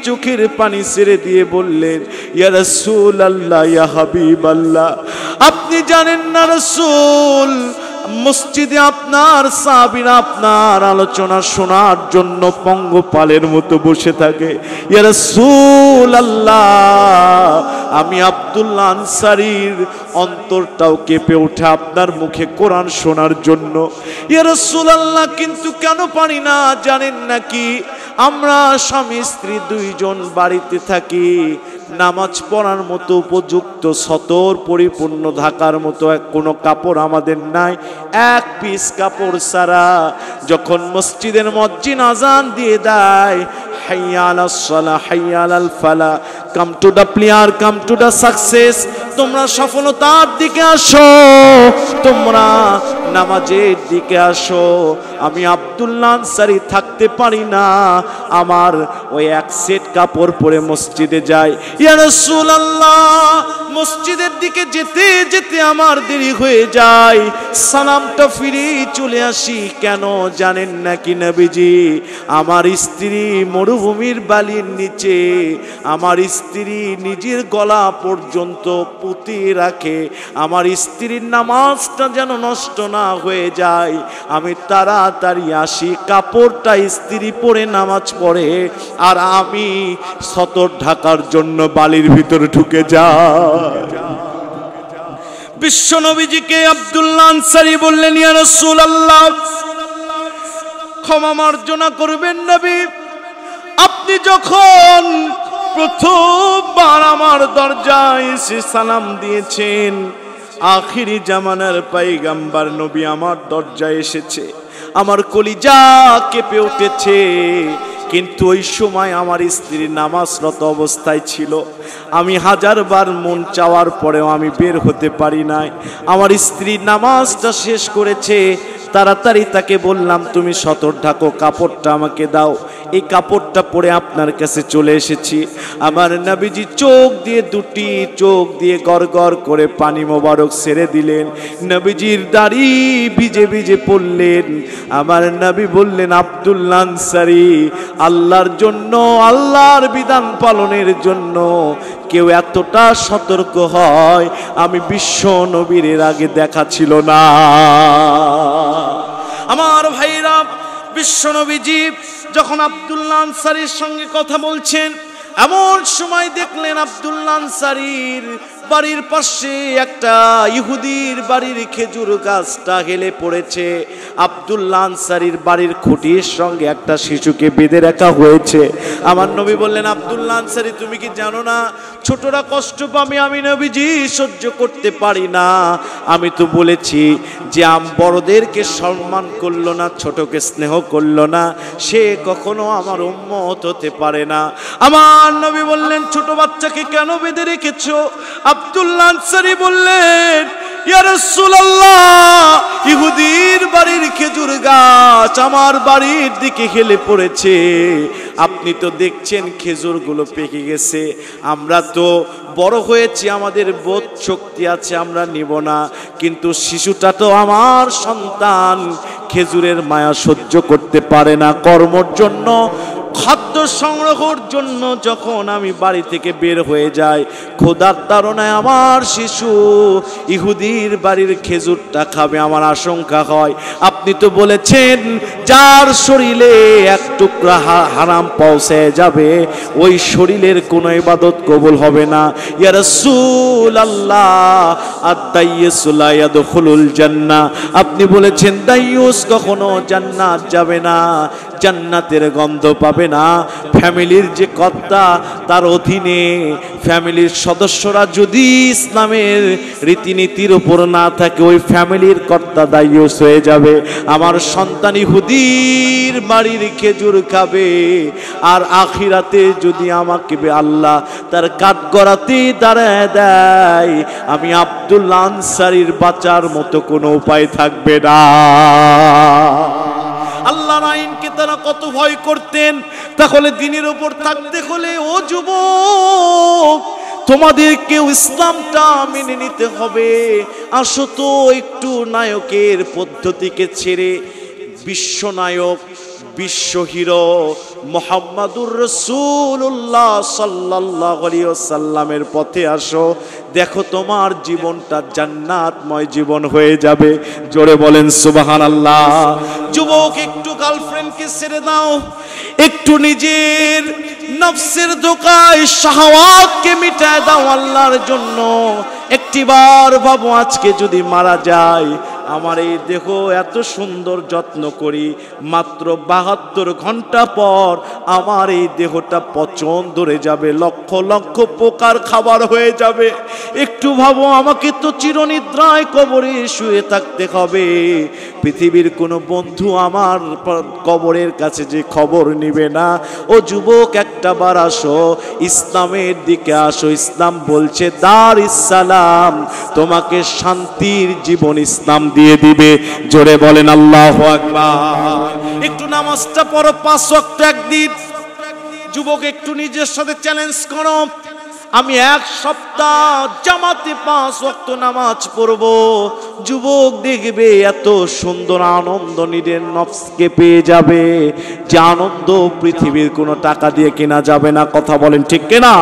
চোখের পানি ছেড়ে দিয়ে বললেন, ইয়া রাসূলুল্লাহ, ইয়া হাবিবাল্লাহ, আপনি জানেন না রাসূল, মসজিদে আপনার সাহাবীরা আপনার আলোচনা শোনার জন্য পঙ্গপালের মতো বসে থাকে। ইয়া রাসূলুল্লাহ, আমি আব্দুল্লাহ আনসারীর অন্তরটাও কেঁপে ওঠে আপনার মুখে কোরআন শোনার জন্য। ইয়া রাসূলুল্লাহ, কিন্তু কেন পারি না জানেন নাকি? আমরা স্বামী স্ত্রী 2 জন বাড়িতে থাকি, নামাজ পড়ার মতো উপযুক্ত সতর পরিপূর্ণ ঢাকার মতো কোনো কাপড় আমাদের নাই। 1 পিস কাপড় ছাড়া যখন মসজিদের মুয়াজ্জিন আজান দিয়ে দেয়, হাইয়া আলাস সালাহ, হাইয়া আলাল ফালাহ, come to the prayer, come to the success, তোমরা সফলতার দিকে আসো, তোমরা নামাজের দিকে আসো। আমি আব্দুল্লাহ আনসারী থাকতে পারি না, আমার ওই এক সেট কাপড় পরে মসজিদে যাই। ইয়া রাসূলুল্লাহ, মসজিদের দিকে যেতে যেতে আমার দেরি হয়ে যায়, সালামটা ফিরে চলে আসি। কেন জানেন নাকি নবীজি? আমার স্ত্রী মরুভূমির বালির নিচে, আমার স্ত্রী নিজের গলা পর্যন্ত পুঁতে রাখে। আমার স্ত্রীর নামাজটা যেন নষ্ট না হয়ে যায়, আমি তাড়াতাড়ি আসি, কাপড়টা স্ত্রী পরে নামাজ পড়ে, আর আমি সতর ঢাকার জন্য বালির ভিতরে ঢুকে যাই। বিশ্ব নবীজিকে আব্দুল্লাহ আনসারী বললেন, ইয়া রাসূলুল্লাহ, ক্ষমা মার্জনা করবেন নবী, আপনি যখন প্রথমবার আমার দরজায় এসে সালাম দিয়েছেন, আখিরি জামানার পয়গম্বর নবী আমার দরজায় এসেছে, আমার কলিজা কেঁপে উঠেছে। কিন্তু ওই সময় আমার স্ত্রী নামাজরত অবস্থায় ছিল। আমি হাজারবার মন চাওয়ার পরেও আমি বের হতে পারি নাই। আমার স্ত্রী নামাজটা শেষ করেছে, তাড়াতাড়ি তাকে বললাম, তুমি সতর ঢাকো, কাপড়টা আমাকে দাও। এই কাপড়টা পরে আপনার কাছে চলে এসেছি। আমার নবীজি চোখ দিয়ে, দুটি চোখ দিয়ে গড়গড় করে পানি মোবারক ছেড়ে দিলেন। নবীজির দাড়ি ভিজে ভিজে পড়লেন। আমার নবী বললেন, আব্দুল্লাহ আনসারী, আল্লাহর জন্য, আল্লাহর বিধান পালনের জন্য কেউ এতটা সতর্ক হয় আমি বিশ্ব নবীর এর আগে দেখা ছিল না। আমার ভাইরা, বিশ্ব নবীজি যখন আব্দুল্লাহ আনসারীর সঙ্গে কথা বলছেন, এমন সময় দেখলেন আব্দুল্লাহ আনসারীর বাড়ির পাশে একটা ইহুদির বাড়ির খেজুর গাছটা হেলে পড়েছে। আব্দুল্লাহ আনসারীর বাড়ির খুঁটির সঙ্গে একটা শিশুকে বেঁধে রাখা হয়েছে। আমার নবী বললেন, আব্দুল্লাহ আনসারী, তুমি কি জানো না ছোটরা কষ্ট পাবে, আমি নবীজি সহ্য করতে পারি না। আমি তো বলেছি যে বড়দেরকে সম্মান করলো না, ছোটকে স্নেহ করলো না, সে কখনো আমার উম্মত হতে পারে না। আমার নবী বললেন, ছোট বাচ্চাকে কেন বেঁধে রেখেছো? আব্দুল্লাহ আনসারী বললেন, ইয়া রাসূলুল্লাহ, ইহুদির বাড়ির খেজুর গাছ আমার বাড়ির দিকে হেলে পড়েছে। আপনি তো দেখছেন খেজুরগুলো পেকে গেছে। আমরা তো বড় হয়েছি, আমাদের বোধ শক্তি আছে, আমরা নিব না। কিন্তু শিশুটা তো আমার সন্তান, খেজুরের মায়া সহ্য করতে পারে না। কর্মর জন্য, খাদ্য সংগ্রহের জন্য যখন আমি বাড়ি থেকে বের হয়ে যাই, খোদার তাড়নায় আমার শিশু ইহুদির বাড়ির খেজুরটা খাবে, আমার আশঙ্কা হয়। আপনি তো বলেছেন যার শরীরে এক টুকরা হারাম পৌঁছে যাবে, ওই শরীরের কোনো ইবাদত কবুল হবে না। ইয়া রাসূলুল্লাহ, আদ-দাইয়ুসু লা ইয়াদখুলুল জান্নাহ, আপনি বলেছেন দাইয়ুস কখনো জান্নাত যাবে না, জান্নাতের গন্ধ পাবে না। ফ্যামিলির যে কর্তা, তার অধীনে ফ্যামিলির সদস্যরা যদি ইসলামের রীতিনীতির উপর না থাকে, ওই ফ্যামিলির কর্তা দায়ুস হয়ে যাবে। আমার সন্তান ইহুদির বাড়ির খেজুর খাবে, আর আখিরাতে যদি আমাকে আল্লাহ তার কাঠগড়াতে দাঁড়ায় দেয়, আমি আব্দুল্লাহ আনসারীর বাঁচার মতো কোনো উপায় থাকবে না। আল্লাহর আইনকে তারা কত ভয় করতেন। তাহলে দিনের উপর থাকতে হলে, ও যুবক, তোমাদেরকেও ইসলামটা মেনে নিতে হবে। আসো তো একটু নায়কের পদ্ধতিকে ছেড়ে বিশ্বনায়ক, বিশ্ব হিরো মুহাম্মাদুর রাসূলুল্লাহ সাল্লাল্লাহু আলাইহি ওয়াসাল্লামের পথে আসো। দেখো তোমার জীবনটা জান্নাতময় জীবন হয়ে যাবে। জোরে বলেন সুবহানাল্লাহ। যুবক, একটু গার্লফ্রেন্ডকে ছেড়ে দাও, একটু নিজের নফসের ধোঁকায় শাহওয়াতকে মিটায় দাও আল্লাহর জন্য। একটিবার ভাবো, আজকে যদি মারা যায়, আমার এই দেহ এত সুন্দর যত্ন করি, মাত্র 72 ঘন্টা পর আমার এই দেহটা পচন ধরে যাবে, লক্ষ লক্ষ পোকার খাবার হয়ে যাবে। একটু ভাবো, আমাকে তো চিরনিদ্রায় কবরে শুয়ে থাকতে হবে। পৃথিবীর কোনো বন্ধু আমার কবরের কাছে যে খবর নিবে না। ও যুবক, একটা বার আসো, ইসলামের দিকে আসো। ইসলাম বলছে দারুস সালাম, তোমাকে শান্তির জীবন ইসলাম দিয়ে দিবে। জোরে বলেন আল্লাহু আকবার। একটু নামাজটা পড়ো 5 ওয়াক্ত একদিন। যুবক, একটু নিজের সাথে চ্যালেঞ্জ করো, আমি 1 সপ্তাহ জামাতে 5 ওয়াক্ত নামাজ পড়ব। যুবক, দেখবে এত সুন্দর আনন্দ নিজের নফসকে পেয়ে যাবে, যে আনন্দ পৃথিবীর কোনো টাকা দিয়ে কেনা যাবে না। কথা বলেন ঠিক কিনা?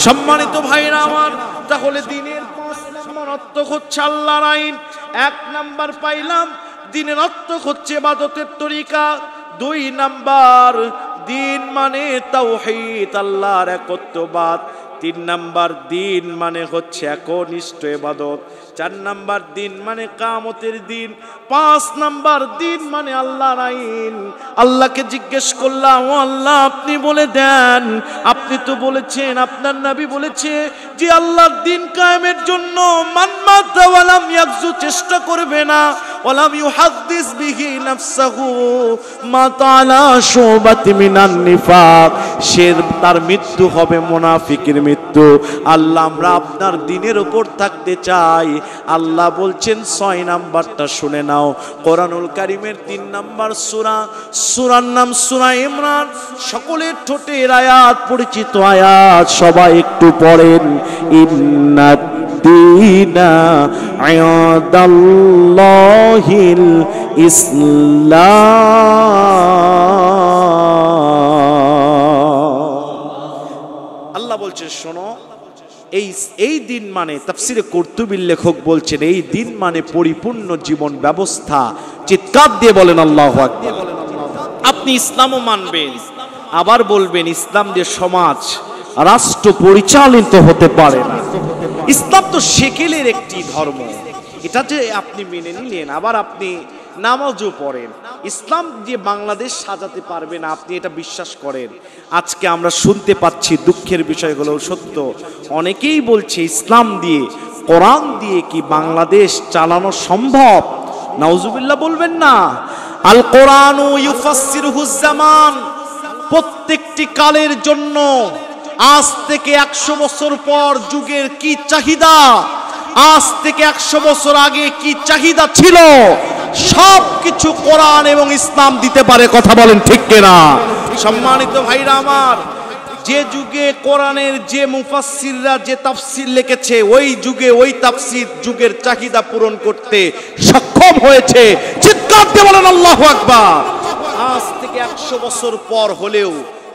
সম্মানিত ভাইরা আমার, তাহলে দিনের 5 নম্বর অর্থ হচ্ছে আল্লাহর আইন। 1 নাম্বার পাইলাম, দিনের অর্থ হচ্ছে ইবাদতের তরিকা। 2 নাম্বার, দিন মানে তাওহীদ, আল্লাহর একত্ববাদ। 3 নাম্বার, দিন মানে হচ্ছে একনিষ্ঠ ইবাদত। 4 নাম্বার, দিন মানে কিয়ামতের দিন। 5 নাম্বার, দিন মানে আল্লাহর আইন। আল্লাহকে জিজ্ঞেস করলাম, ও আল্লাহ, আপনি বলে দেন, আপনি তো বলেছেন, আপনার নবী বলেছে যে আল্লাহর দিন কায়েমের জন্য মান মাতা ওয়ালাম ইয়াকজু, চেষ্টা করবে না, ওয়ালাম ইউহাদ্দিস বিহি নাফসাহু মাতা আলা শুবাতি মিনান নিফাক, সে তার মৃত্যু হবে মুনাফিকের মৃত্যু। আল্লাহ, আমরা আপনার দিনের উপর থাকতে চাই। আল্লাহ বলছেন 6 নাম্বারটা শুনে নাও। কোরআনুল কারীমের 3 নাম্বার সূরা, সূরার নাম সূরা ইমরান। সকলের ঠোঁটের আয়াত, পরিচিত আয়াত, সবাই একটু পড়েন। ইন্নাদ দীনা ইনদাল্লাহিল ইসলাম। আল্লাহ বলছেন, শোনো, এই দিন মানে, তাফসিরে কুরতুবীর লেখক বলছেন, এই দিন মানে পরিপূর্ণ জীবন ব্যবস্থা। চিৎকার দিয়ে বলেন আল্লাহু আকবার। আপনি ইসলামও মানবেন, আবার বলবেন ইসলাম দিয়ে সমাজ রাষ্ট্র পরিচালিত হতে পারে না। ইসলাম তো সেকেলের একটি ধর্ম, এটা যে আপনি মেনে নিলেন, আবার আপনি নামাজও পড়েন, ইসলাম দিয়ে বাংলাদেশ সাজাতে পারবে না, আপনি এটা বিশ্বাস করেন। আজকে আমরা শুনতে পাচ্ছি, দুঃখের বিষয় হলো সত্য, অনেকেই বলছে ইসলাম দিয়ে, কোরআন দিয়ে কি বাংলাদেশ চালানো সম্ভব? নাউজুবিল্লাহ বলবেন না। আল কোরআনু ইউফাসসিরুহুজ জামান, প্রত্যেকটি কালের জন্য আজ থেকে 100 বছর পর যুগের কি চাহিদা, আজ থেকে 100 বছর আগে কি চাহিদা ছিল, সব কিছু কোরআন এবং ইসলাম দিতে পারে। কথা বলেন ঠিক কিনা? সম্মানিত ভাইরা আমার, যে যুগে কোরআনের যে মুফাসসিররা যে তাফসীর লিখেছে, ওই যুগে ওই তাফসীর যুগের চাহিদা পূরণ করতে সক্ষম হয়েছে। চিৎকার দিয়ে বলেন আল্লাহু আকবার। আজ থেকে 100 বছর পর হলেও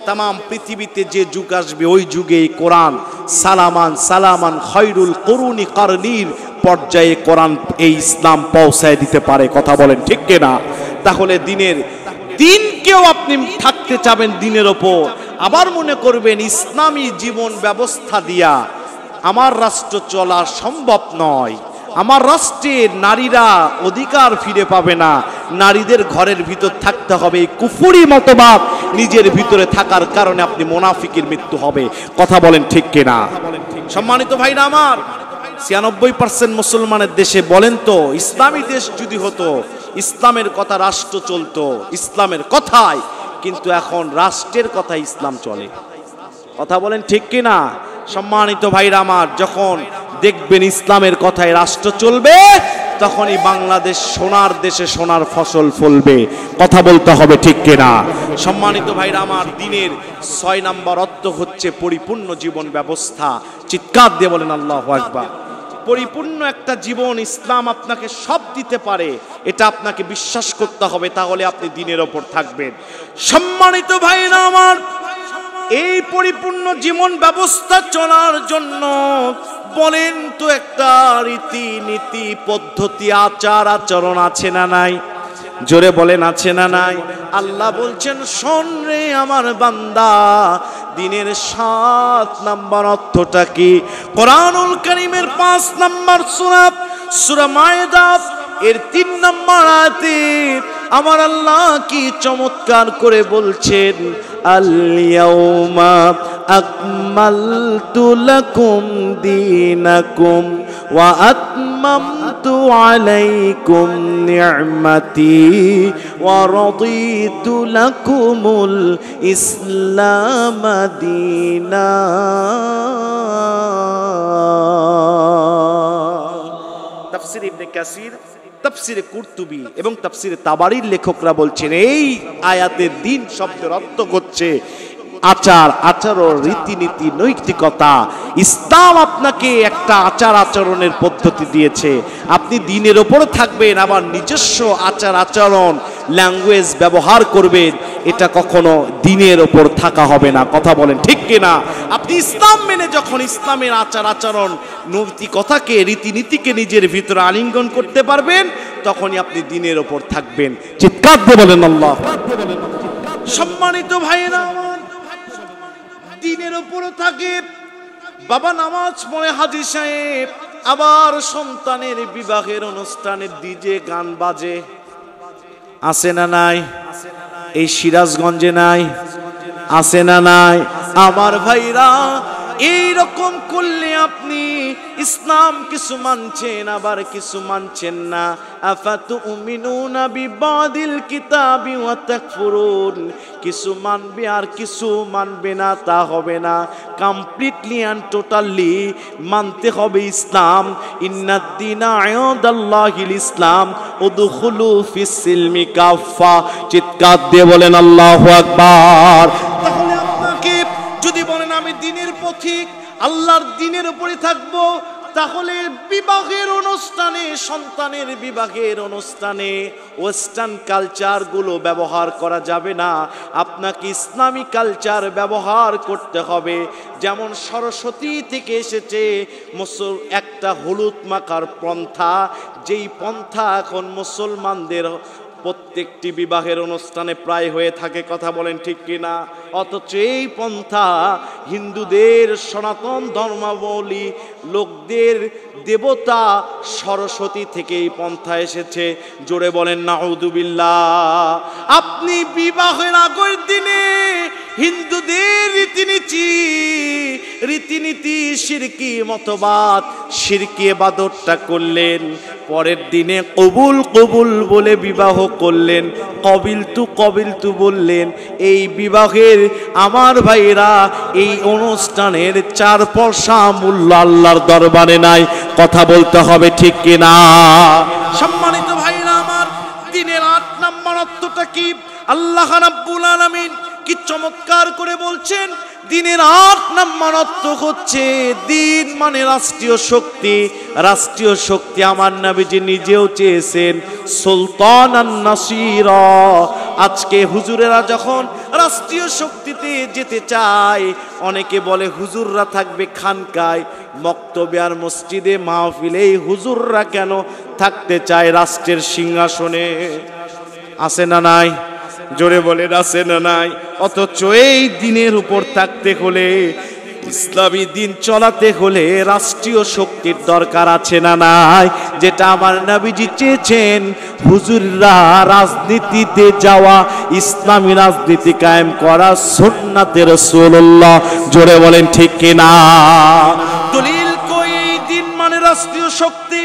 তাম পৃথিবীতে যে যুগ আসবে, ওই যুগে কোরআন সালামান সালামান খায়রুল কুরুনি কারনির পর্যায়ে কোরআন, এই ইসলাম পৌঁছায় দিতে পারে। কথা বলেন ঠিক কিনা? তাহলে দিনকেও আপনি থাকতে চাবেন দিনের ওপর, আবার মনে করবেন ইসলামী জীবন ব্যবস্থা দিয়া আমার রাষ্ট্র চলা সম্ভব নয়, আমার রাষ্ট্রের নারীরা অধিকার ফিরে পাবে না, নারীদের ঘরের ভিতর থাকতে হবে। কুফরি মতবাদ নিজের ভিতরে থাকার কারণে আপনি মুনাফিকের মৃত্যু হবে। কথা বলেন ঠিক কিনা? সম্মানিত ভাইরা আমার, 96% মুসলমানের দেশে, বলেন তো, ইসলামী দেশ যদি হতো, ইসলামের কথা রাষ্ট্র চলতো ইসলামের কথায়, কিন্তু এখন রাষ্ট্রের কথা ইসলাম চলে। কথা বলেন ঠিক কিনা? সম্মানিত ভাইরা আমার, যখন দেখবেন ইসলামের কথায় রাষ্ট্র চলবে, তখনই বাংলাদেশ সোনার দেশে সোনার ফসল ফলবে। কথা বলতে হবে ঠিক কিনা? সম্মানিত ভাইরা আমার, দিনের 6 নাম্বার অর্থ হচ্ছে পরিপূর্ণ জীবন ব্যবস্থা। চিৎকার দিয়ে বলেন আল্লাহু আকবার। পরিপূর্ণ একটা জীবন ইসলাম আপনাকে সব দিতে পারে, এটা আপনাকে বিশ্বাস করতে হবে, তাহলে আপনি দিনের ওপর থাকবেন। সম্মানিত ভাইরা আমার, এই পরিপূর্ণ জীবন ব্যবস্থা চলার জন্য বলেন তো একটা রীতি নীতি পদ্ধতি আচার আচরণ আছে না নাই? জোরে বলেন আছে না নাই? আল্লাহ বলছেন, শোন রে আমার বান্দা, দিনের 7 নাম্বার অর্থটা কি? কোরআনুল কারীমের 5 নাম্বার সূরা, সূরা মায়েদা এর 3 নম্বর আয়াতে আমার আল্লাহ কি চমৎকার করে বলছেন, আল ইয়াউমা আকমালতু লাকুম দীনাকুম ওয়া আতমামতু আলাইকুম নি'মাতি ওয়া রাদিতু লাকুমুল ইসলাম দীনা। তাফসীর ইবনে কাসির, তাফসীরে কুরতুবী এবং তাফসীরে তাবারির লেখকরা বলছেন এই আয়াতের দিন শব্দের অর্থ হচ্ছে আচার আচরণ, রীতিনীতি, নৈতিকতা। ইসলাম আপনাকে একটা আচার আচরণের পদ্ধতি দিয়েছে, আপনি দিনের ওপর থাকবেন, আবার নিজস্ব আচার আচরণ ল্যাঙ্গুয়েজ ব্যবহার করবেন, এটা কখনো দিনের ওপর থাকা হবে না। কথা বলেন ঠিক কিনা? আপনি ইসলাম মেনে যখন ইসলামের আচার আচরণ, নৈতিকতাকে, রীতিনীতিকে নিজের ভিতরে আলিঙ্গন করতে পারবেন, তখনই আপনি দিনের ওপর থাকবেন। চিৎকার দিয়ে বলেন আল্লাহ। সম্মানিত ভাইয়েরা, দিনের উপর থাকে, বাবা নামাজ পড়ে হাজী সাহেব, আবার সন্তানের বিবাহের অনুষ্ঠানে ডিজে গান বাজে, আছে না নাই? এই সিরাজগঞ্জে নাই, আছে না নাই? আমার ভাইরা, এই রকম করলে আপনি ইসলাম কিছু মানছেন আবার কিছু মানছেন না। আফাতুমিনুনা বিবাদিল কিতাবি ওয়া তাকফুরুন, কিছু মানবে আর কিছু মানবে না, তা হবে না। কমপ্লিটলি এন্ড টোটালি মানতে হবে ইসলাম। ইন্নাদ দীনা ইনদাল্লাহিল ইসলাম উদখুলু ফিস সিলমি কাফা। চিৎকার দিয়ে বলেন আল্লাহু আকবার। তাহলে আপনাকে যদি বলেন আমি দ্বীনের পথিক, আল্লাহর দ্বীনের উপরে থাকবো, তাহলে বিবাহের অনুষ্ঠানে, সন্তানের বিবাহের অনুষ্ঠানে ওয়েস্টার্ন কালচারগুলো ব্যবহার করা যাবে না, আপনাকে ইসলামী কালচার ব্যবহার করতে হবে। যেমন সরস্বতী থেকে এসেছে একটা হলুদ মাখার পন্থা, যেই পন্থা এখন মুসলমানদের প্রত্যেকটি বিবাহের অনুষ্ঠানে প্রায় হয়ে থাকে। কথা বলেন ঠিক কিনা? অথচ এই পন্থা হিন্দুদের সনাতন ধর্মাবলী লোকদের দেবতা সরস্বতী থেকে এই পন্থা এসেছে। জোরে বলেন নাউযুবিল্লাহ। আপনি বিবাহের আগের দিনে হিন্দুদের রীতিনীতি শিরকি মতবাদ, শিরকি ইবাদতটা করলেন, পরের দিনে কবুল বলে বিবাহ করলেন, কবিলতু বললেন। এই বিবাহের আমার ভাইরা, এই অনুষ্ঠানের 4 পয়সা মূল্য আল্লাহর দরবারে নাই। কথা বলতে হবে ঠিক কিনা? সম্মানিত ভাইরা আমার, দিনের 8 নম্বর অর্থটা কি? আল্লাহ রাব্বুল আলামিন কি চমৎকার করে বলছেন। দিনের 8 নম্বর অর্থ হচ্ছে, দিন মানে রাষ্ট্রীয় শক্তি। রাষ্ট্রীয় শক্তি আমার নবীজি নিজেও চেয়েছেন, সুলতানান নাসিরা। আজকে হুজুরেরা যখন রাষ্ট্রীয় শক্তিতে যেতে চায়, অনেকে বলে হুজুররা থাকবে খানকায়, মক্তবে আর মসজিদে মাহফিলে হুজুররা কেন থাকতে চায় রাষ্ট্রের সিংহাসনে? আছে না নাই? জোরে বলেন আছে না নাই? অথচ এই দিনের উপর থাকতে হলে, ইসলামী দিন চলাতে হলে রাষ্ট্রীয় শক্তির দরকার আছে না নাই? যেটা আমার নবীজি চেয়েছেন, হুজুররা রাজনীতিতে যাওয়া, ইসলামী রাজনীতি কায়েম করা সুন্নাতে রাসূলুল্লাহ। জোরে বলেন ঠিক কিনা? দলিল কই? এই দিন মানে রাষ্ট্রীয় শক্তি।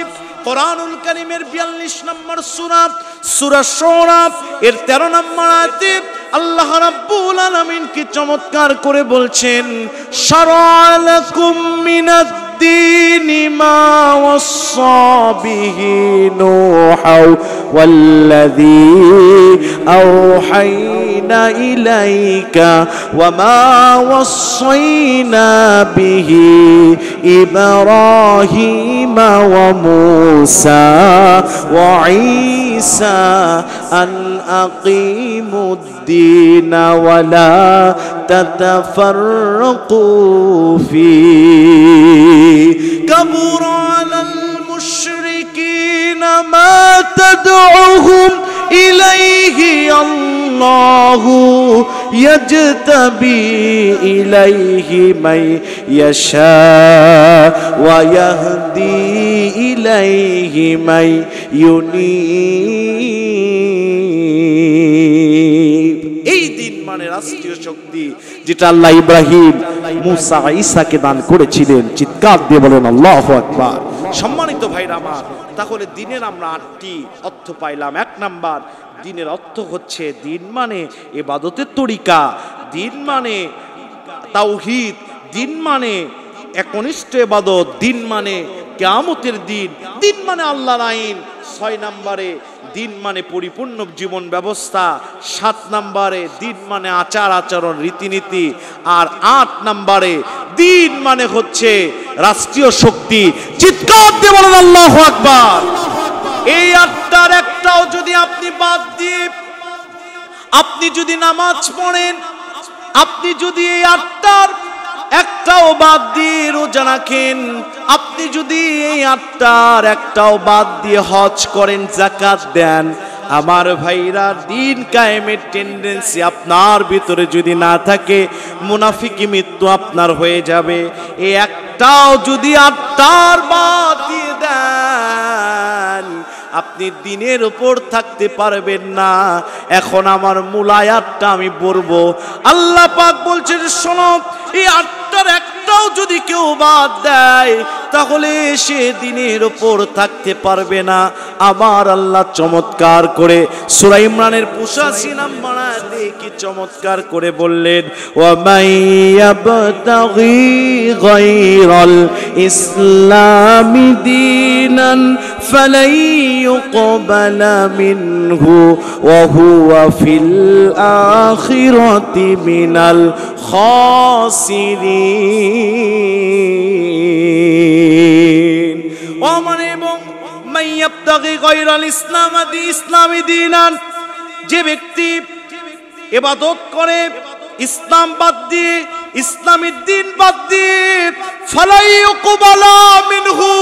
কোরআনুল কারীমের 42 নম্বর সূরা শূরা এর 13 নম্বর আয়াতে আল্লাহ রাব্বুল আলামিন কি চমৎকার করে বলছেন, শারা'a লাকুম মিনাদ দীনি মা ওয়াসসা বিহি নূহা ওয়াল্লাযী আওহাইনা ইলাইকা ওয়া মা ওয়াসাইনা বিহি ইব্রাহিমা ওয়া মূসা ওয়া ঈসা আন আকিমুদ الدين ولا تتفرقوا فيه كبر على المشركين ما تدعوهم إليه الله يجتبي إليه من يشاء ويهدي ইলাইহি মাই ইউনীব। এই দিন মানে রাষ্ট্রীয় শক্তি যেটা আল্লাহ ইব্রাহিম, মুসা, ঈসাকে দান করেছিলেন। চিৎকার দিয়ে বলেন আল্লাহু আকবার। সম্মানিত ভাইরা আমার, তাহলে দিনের আমরা 8টি অর্থ পাইলাম। 1 নাম্বার, দিনের অর্থ হচ্ছে দিন মানে ইবাদতের তরিকা, দিন মানে তাওহীদ, দিন মানে একনিষ্ঠ ইবাদত, দিন মানে কিয়ামতের দিন, দিন মানে আল্লাহর আইন। 6 নম্বরে দিন মানে পরিপূর্ণ জীবন ব্যবস্থা। 7 নম্বরে দিন মানে আচার আচরণ রীতিনীতি। আর 8 নম্বরে দিন মানে হচ্ছে রাষ্ট্রীয় শক্তি। চিৎকার দিয়ে বলেন আল্লাহু আকবার। এই 8টার একটাও যদি আপনি বাদ দিয়ে আপনি যদি নামাজ পড়েন, আপনি যদি এই 8টার একটাও বাদ দিয়ে রোজা রাখেন, আপনি যদি এই 8টার একটাও বাদ দিয়ে হজ করেন, যাকাত দেন, আমার ভাইরা দিন কায়েমের টেন্ডেন্সি আপনার ভিতরে যদি না থাকে, মুনাফিকি মৃত্যু আপনার হয়ে যাবে। এই একটাও যদি 8টার বাদ দিয়ে দেন, আপনি দিনের উপর থাকতে পারবেন না। এখন আমার মূল আয়াতটা আমি পড়বো। আল্লাহ পাক বলছেন, শোনো, এই 8টার একটাও যদি কেউ বাদ দেয়, তাহলে সে দিনের উপর থাকতে পারবে না। আমার আল্লাহ চমৎকার করে সূরা ইমরানের 85 নম্বর আয়াতে কি চমৎকার করে বললেন, ওয়া মাইয়াবতাগি গায়রাল ইসলামি দীনান ফালাই ইউকবালা মিনহু ওয়া হুয়া ফিল আখিরাতি মিনাল খাসিরিন। ও মানে এবং মাইয়াবতাগি গায়রাল ইসলামি দীনান, যে ব্যক্তি ইবাদত করে ইসলাম বাদ দিয়ে, ইসলামী দিন বাদ দিয়ে, ফালাই ইউকবালা মিনহু,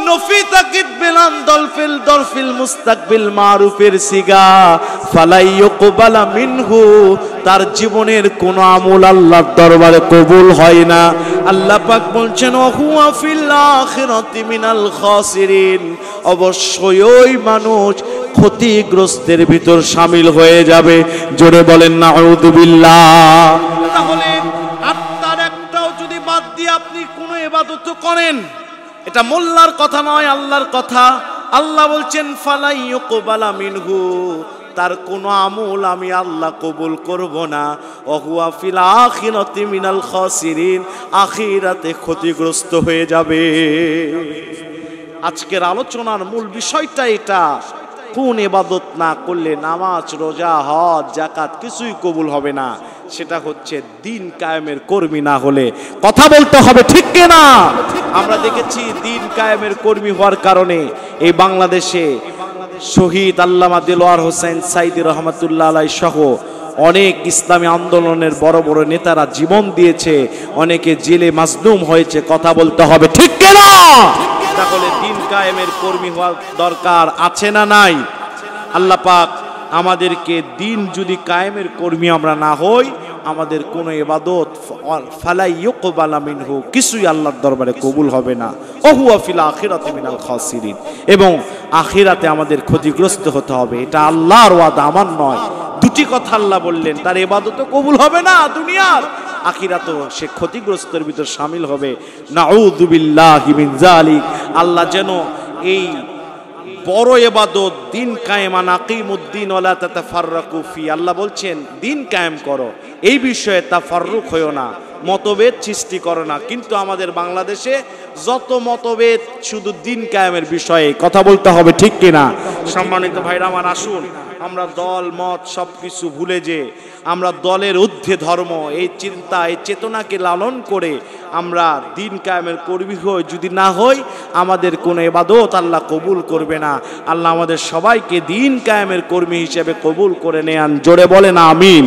নফি তাকিদ বিলান দলফিল মুস্তাকবিল মারুফের সিগা, ফালাই ইউকবালা মিনহু, তার জীবনের কোন আমল আল্লাহর দরবারে কবুল হয় না। আল্লাহ পাক বলছেন, ওয়া ফিল আখিরাতি মিনাল খাসিরিন, অবশ্যই ওই মানুষ ক্ষতিগ্রস্তের ভিতর শামিল হয়ে যাবে। জোরে বলেন নাউযুবিল্লাহ। তাহলে 8টার একটাও যদি বাদ দিয়ে আপনি কোনো ইবাদত করেন, এটা মোল্লার কথা নয়, আল্লাহর কথা। আল্লাহ বলছেন, ফালাই ইউকবালা মিনহু, তার কোন আমল আমি আল্লাহ কবুল করব না। ওয়া ফিল আখিরাতি মিনাল খাসিরিন, আখিরাতে ক্ষতিগ্রস্ত হয়ে যাবে। আজকের আলোচনার মূল বিষয়টা এটা, কোন ইবাদত না করলে নামাজ, রোজা, হজ, যাকাত কিছুই কবুল হবে না। সেটা হচ্ছে দিন কায়েমের কর্মী না হলে। কথা বলতে হবে, ঠিক কিনা? আমরা দেখেছি দিন কায়েমের কর্মী হওয়ার কারণে এই বাংলাদেশে শহীদ আল্লামা দেলোয়ার হোসেন সাইদি রহমাতুল্লাহ আলাইহি সহ অনেক ইসলামী আন্দোলনের বড় বড় নেতারা জীবন দিয়েছে, অনেকে জেলে মাজলুম হয়েছে। কথা বলতে হবে, ঠিক কিনা? তাহলে দিন কায়েমের কর্মী হওয়া দরকার আছে না নাই? আল্লাহ পাক আমাদেরকে দিন যদি কায়েমের কর্মী আমরা না হই, আমাদের কোনো ইবাদত ফালাই ইউকবালা মিনহু, কিছুই আল্লাহর দরবারে কবুল হবে না। ওহুয়া ফিল আখিরাতি মিনাল খাসিরিন, এবং আখিরাতে আমাদের ক্ষতিগ্রস্ত হতে হবে। এটা আল্লাহর ওয়াদা, আমার নয়। দুটি কথা আল্লাহ বললেন, তার ইবাদতও কবুল হবে না দুনিয়ার, আখিরাতেও সে ক্ষতিগ্রস্তের ভিতর শামিল হবে। নাউযুবিল্লাহি মিন যালিক। আল্লাহ যেন এই বড় ইবাদত দিন কায়েমান আকিমুদ্দিন ওয়ালা তাতাফাররাকু ফি, আল্লাহ বলছেন দিন কায়েম করো, এই বিষয়ে তাফাররুক হয়ো না, মতভেদ সৃষ্টি করো না। কিন্তু আমাদের বাংলাদেশে যত মতভেদ শুধু দিন কায়েমের বিষয়ে। কথা বলতে হবে, ঠিক কিনা? সম্মানিত ভাইরা আমার, আসুন আমরা দল মত সবকিছু ভুলে যে আমরা দলের ঊর্ধ্বে ধর্ম, এই চিন্তা, এই চেতনাকে লালন করে আমরা দিন কায়েমের কর্মী হই। যদি না হই, আমাদের কোনো ইবাদত আল্লাহ কবুল করবে না। আল্লাহ আমাদের সবাইকে দিন কায়েমের কর্মী হিসেবে কবুল করে নেন। জোরে বলেন আমিন।